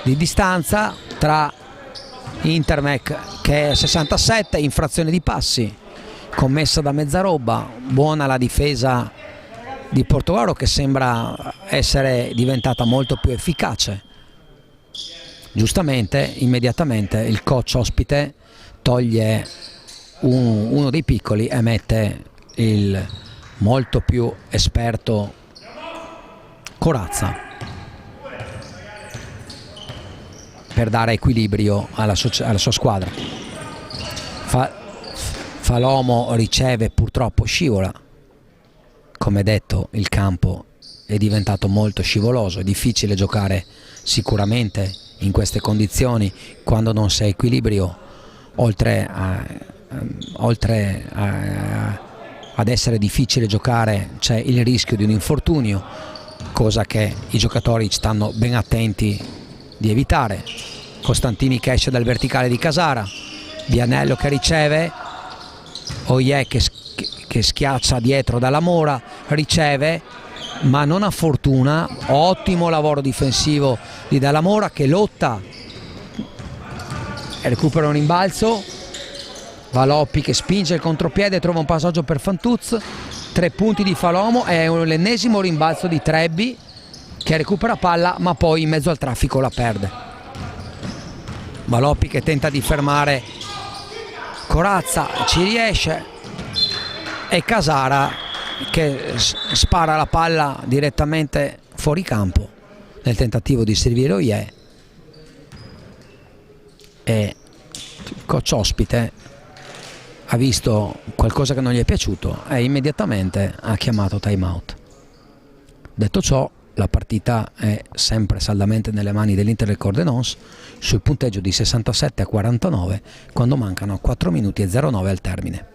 di distanza tra Intermec che è 67, infrazione di passi commessa da Mezzaroba. Buona la difesa di Portogruaro che sembra essere diventata molto più efficace. Giustamente, immediatamente il coach ospite toglie uno dei piccoli e mette il molto più esperto Corazza per dare equilibrio alla sua squadra. Falomo riceve, purtroppo scivola. Come detto, il campo è diventato molto scivoloso, è difficile giocare sicuramente in queste condizioni quando non si ha equilibrio, oltre ad essere difficile giocare c'è il rischio di un infortunio, cosa che i giocatori stanno ben attenti di evitare. Costantini che esce dal verticale di Casara, Vianello che riceve, Oye che schiaccia dietro Dalla Mora, riceve ma non ha fortuna. Ottimo lavoro difensivo di Dalla Mora che lotta e recupera un rimbalzo. Valoppi che spinge il contropiede, trova un passaggio per Fantuz. 3 punti di Falomo e l'ennesimo rimbalzo di Trebbi che recupera palla ma poi in mezzo al traffico la perde. Valoppi che tenta di fermare Corazza, ci riesce, e Casara che spara la palla direttamente fuori campo nel tentativo di servire Oye, e il coach ospite ha visto qualcosa che non gli è piaciuto e immediatamente ha chiamato time out. Detto ciò, la partita è sempre saldamente nelle mani dell'Inter Cordenons sul punteggio di 67-49 quando mancano 4 minuti e 09 al termine.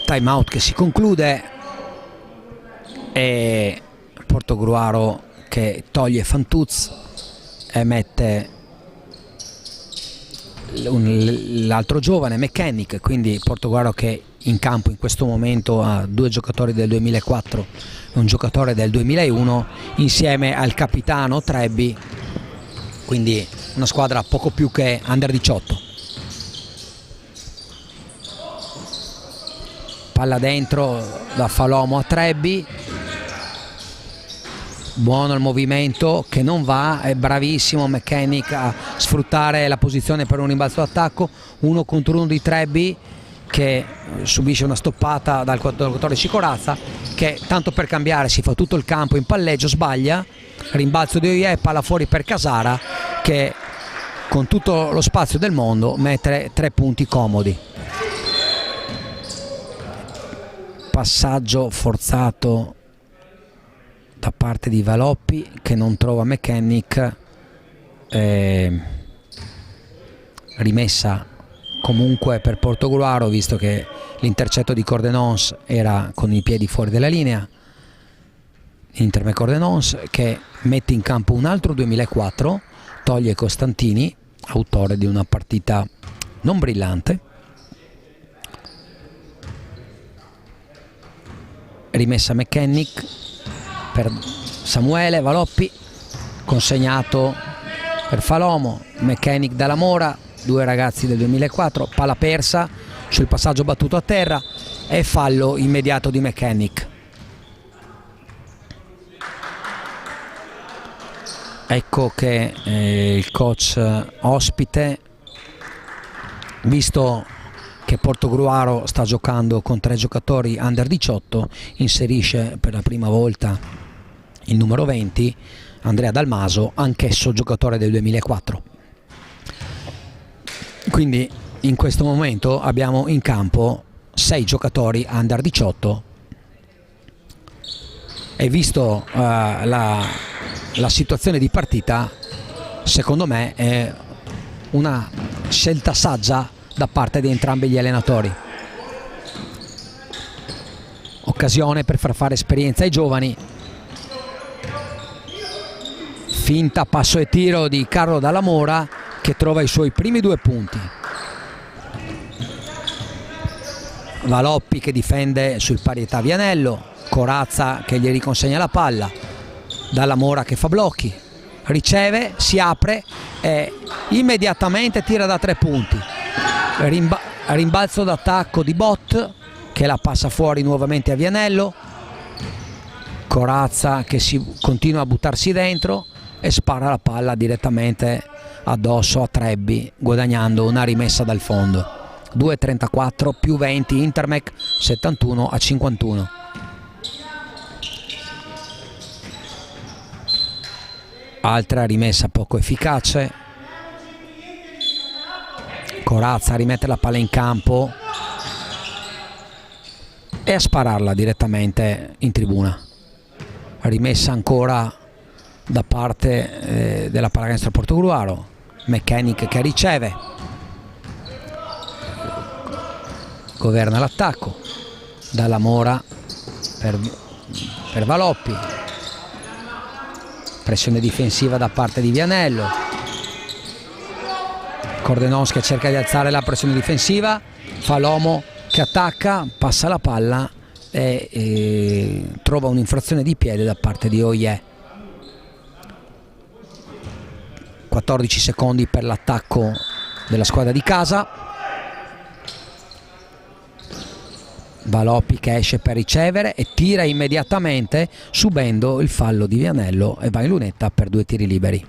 time out che si conclude e Portogruaro che toglie Fantuz e mette l'altro giovane Mechanic, quindi Portogruaro che in campo in questo momento ha 2 giocatori del 2004 e un giocatore del 2001 insieme al capitano Trebbi, quindi una squadra poco più che under 18. Palla dentro da Falomo a Trebbi, buono il movimento che non va, è bravissimo Mechanic a sfruttare la posizione per un rimbalzo d'attacco, 1 contro 1 di Trebbi che subisce una stoppata dal giocatore Cicorazza, che tanto per cambiare si fa tutto il campo in palleggio, sbaglia, rimbalzo di Oie, palla fuori per Casara che con tutto lo spazio del mondo mette 3 punti comodi. Passaggio forzato da parte di Valoppi che non trova Mechanic, rimessa comunque per Portogruaro visto che l'intercetto di Cordenons era con i piedi fuori dalla linea. Interme Cordenons che mette in campo un altro 2004, toglie Costantini, autore di una partita non brillante. Rimessa Mechanic per Samuele Valoppi, consegnato per Falomo, Mechanic dalla Mora, 2 ragazzi del 2004, palla persa sul passaggio battuto a terra e fallo immediato di Mechanic. Ecco che il coach ospite, visto che Portogruaro sta giocando con 3 giocatori under 18, inserisce per la prima volta il numero 20, Andrea Dalmaso, anch'esso giocatore del 2004. Quindi in questo momento abbiamo in campo 6 giocatori under 18 e visto la situazione di partita, secondo me è una scelta saggia da parte di entrambi gli allenatori. Occasione per far fare esperienza ai giovani. Finta, passo e tiro di Carlo Dalla Mora che trova i suoi primi 2 punti. Valoppi che difende sul parietà Vianello, Corazza che gli riconsegna la palla, Dalla Mora che fa blocchi, riceve, si apre e immediatamente tira da 3 punti. Rimbalzo d'attacco di Bott che la passa fuori nuovamente a Vianello, Corazza che continua a buttarsi dentro e spara la palla direttamente addosso a Trebbi, guadagnando una rimessa dal fondo. 2,34 più 20, Intermec 71 a 51. Altra rimessa poco efficace. Corazza rimette la palla in campo e a spararla direttamente in tribuna. Rimessa ancora da parte della pallacanestro Portogruaro. Mechanic che riceve, governa l'attacco, Dalla Mora per Valoppi, pressione difensiva da parte di Vianello, Cordenons che cerca di alzare la pressione difensiva, Falomo che attacca, passa la palla e trova un'infrazione di piede da parte di Oie. 14 secondi per l'attacco della squadra di casa. Valoppi che esce per ricevere e tira immediatamente subendo il fallo di Vianello e va in lunetta per 2 tiri liberi.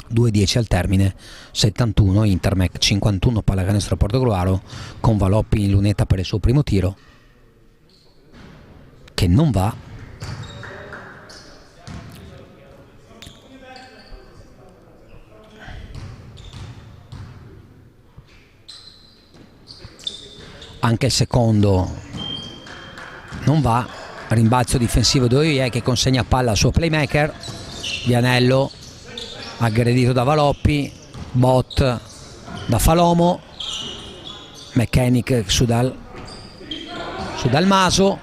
(2:10 al termine), 71 Intermec, 51 pallacanestro Portogruaro, con Valoppi in lunetta per il suo primo tiro che non va. Anche il secondo non va. Rimbalzo difensivo di Oie che consegna palla al suo playmaker Vianello, aggredito da Valoppi, bot da Falomo, Mechanic su Dalmaso,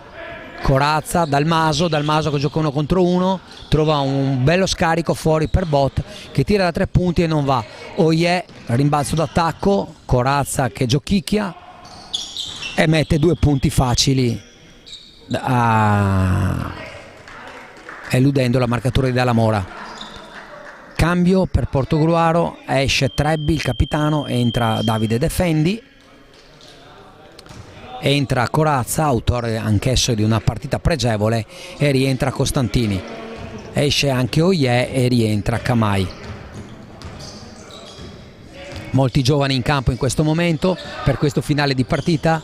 Corazza, Dalmaso che gioca 1 contro 1, trova un bello scarico fuori per bot che tira da 3 punti e non va. Oye, rimbalzo d'attacco, Corazza che giochicchia e mette 2 punti facili eludendo la marcatura di Dalla Mora. Cambio per Portogruaro, esce Trebbi il capitano, entra Davide Defendi, entra Corazza, autore anch'esso di una partita pregevole, e rientra Costantini. Esce anche Oye e rientra Camai. Molti giovani in campo in questo momento per questo finale di partita.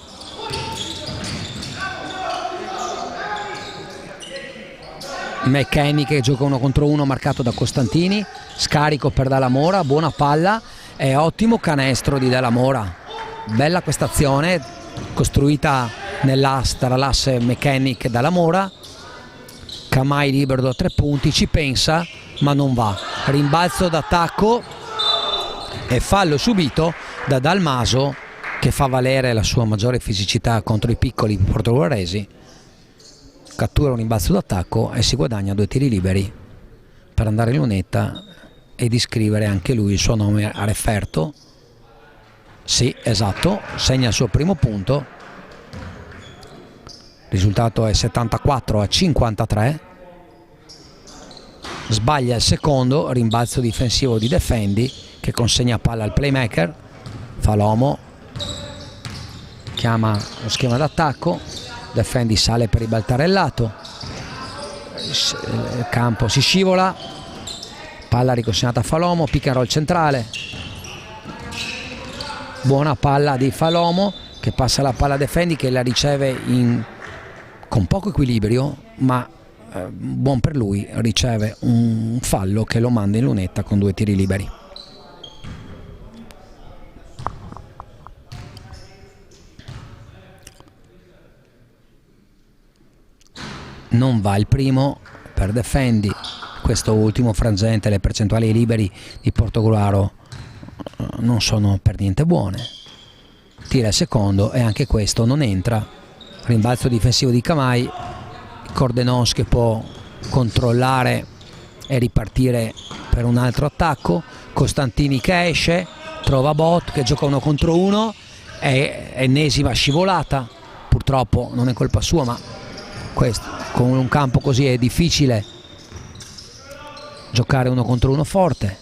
Mechanic che gioca 1 contro 1 marcato da Costantini, scarico per Dalla Mora, buona palla e ottimo canestro di Dalla Mora. Bella questa azione costruita tra l'asse Mechanic e Dalla Mora. Camai libero da 3 punti, ci pensa ma non va. Rimbalzo d'attacco e fallo subito da Dalmaso, che fa valere la sua maggiore fisicità contro i piccoli portoguaresi. Cattura un rimbalzo d'attacco e si guadagna 2 tiri liberi per andare in lunetta ed iscrivere anche lui il suo nome a referto. Sì, esatto, segna il suo primo punto. Il risultato è 74-53. Sbaglia il secondo, rimbalzo difensivo di Defendi che consegna palla al playmaker. Falomo chiama lo schema d'attacco, Defendi sale per ribaltare il lato, il campo si scivola, palla riconsegnata a Falomo, pick and roll centrale, buona palla di Falomo che passa la palla a Defendi che la riceve con poco equilibrio, ma buon per lui, riceve un fallo che lo manda in lunetta con 2 tiri liberi. Non va il primo per Defendi, questo ultimo frangente, le percentuali ai liberi di Portogruaro non sono per niente buone. Tira il secondo e anche questo non entra. Rimbalzo difensivo di Camai, Cordenons che può controllare e ripartire per un altro attacco. Costantini che esce, trova Bot che gioca 1 contro 1, è ennesima scivolata, purtroppo non è colpa sua, ma questo, con un campo così è difficile giocare 1 contro 1 forte.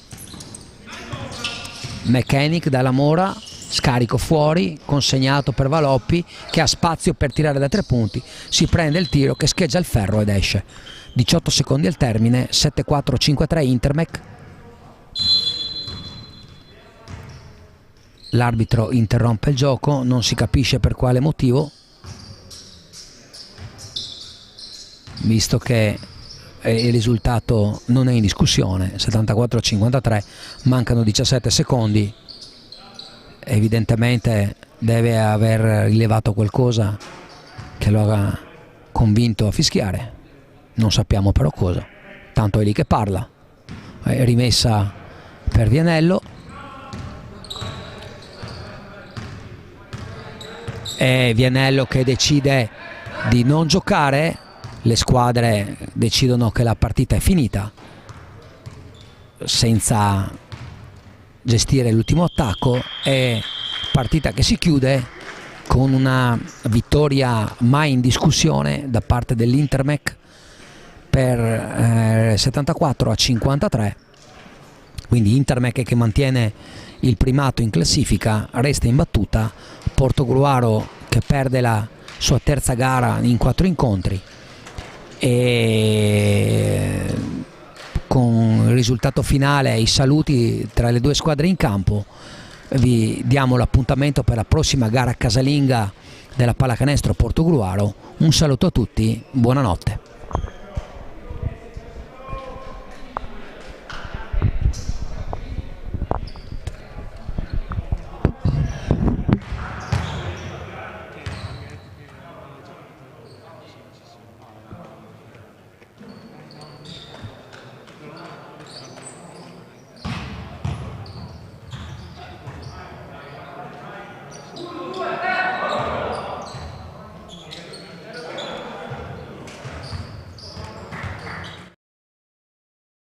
Mechanic Dalla Mora, scarico fuori, consegnato per Valoppi che ha spazio per tirare da 3 punti, si prende il tiro che scheggia il ferro ed esce. 18 secondi al termine, 7-4-5-3 Intermec. L'arbitro interrompe il gioco, non si capisce per quale motivo, visto che il risultato non è in discussione. 74-53, mancano 17 secondi, evidentemente deve aver rilevato qualcosa che lo ha convinto a fischiare, non sappiamo però cosa, tanto è lì che parla. È rimessa per Vianello e Vianello che decide di non giocare. Le squadre decidono che la partita è finita senza gestire l'ultimo attacco, e partita che si chiude con una vittoria mai in discussione da parte dell'Intermec per 74-53. Quindi Intermec che mantiene il primato in classifica, resta imbattuta. Portogruaro che perde la sua terza gara in 4 incontri, e con il risultato finale e i saluti tra le 2 squadre in campo vi diamo l'appuntamento per la prossima gara casalinga della pallacanestro Portogruaro. Un saluto a tutti, buonanotte.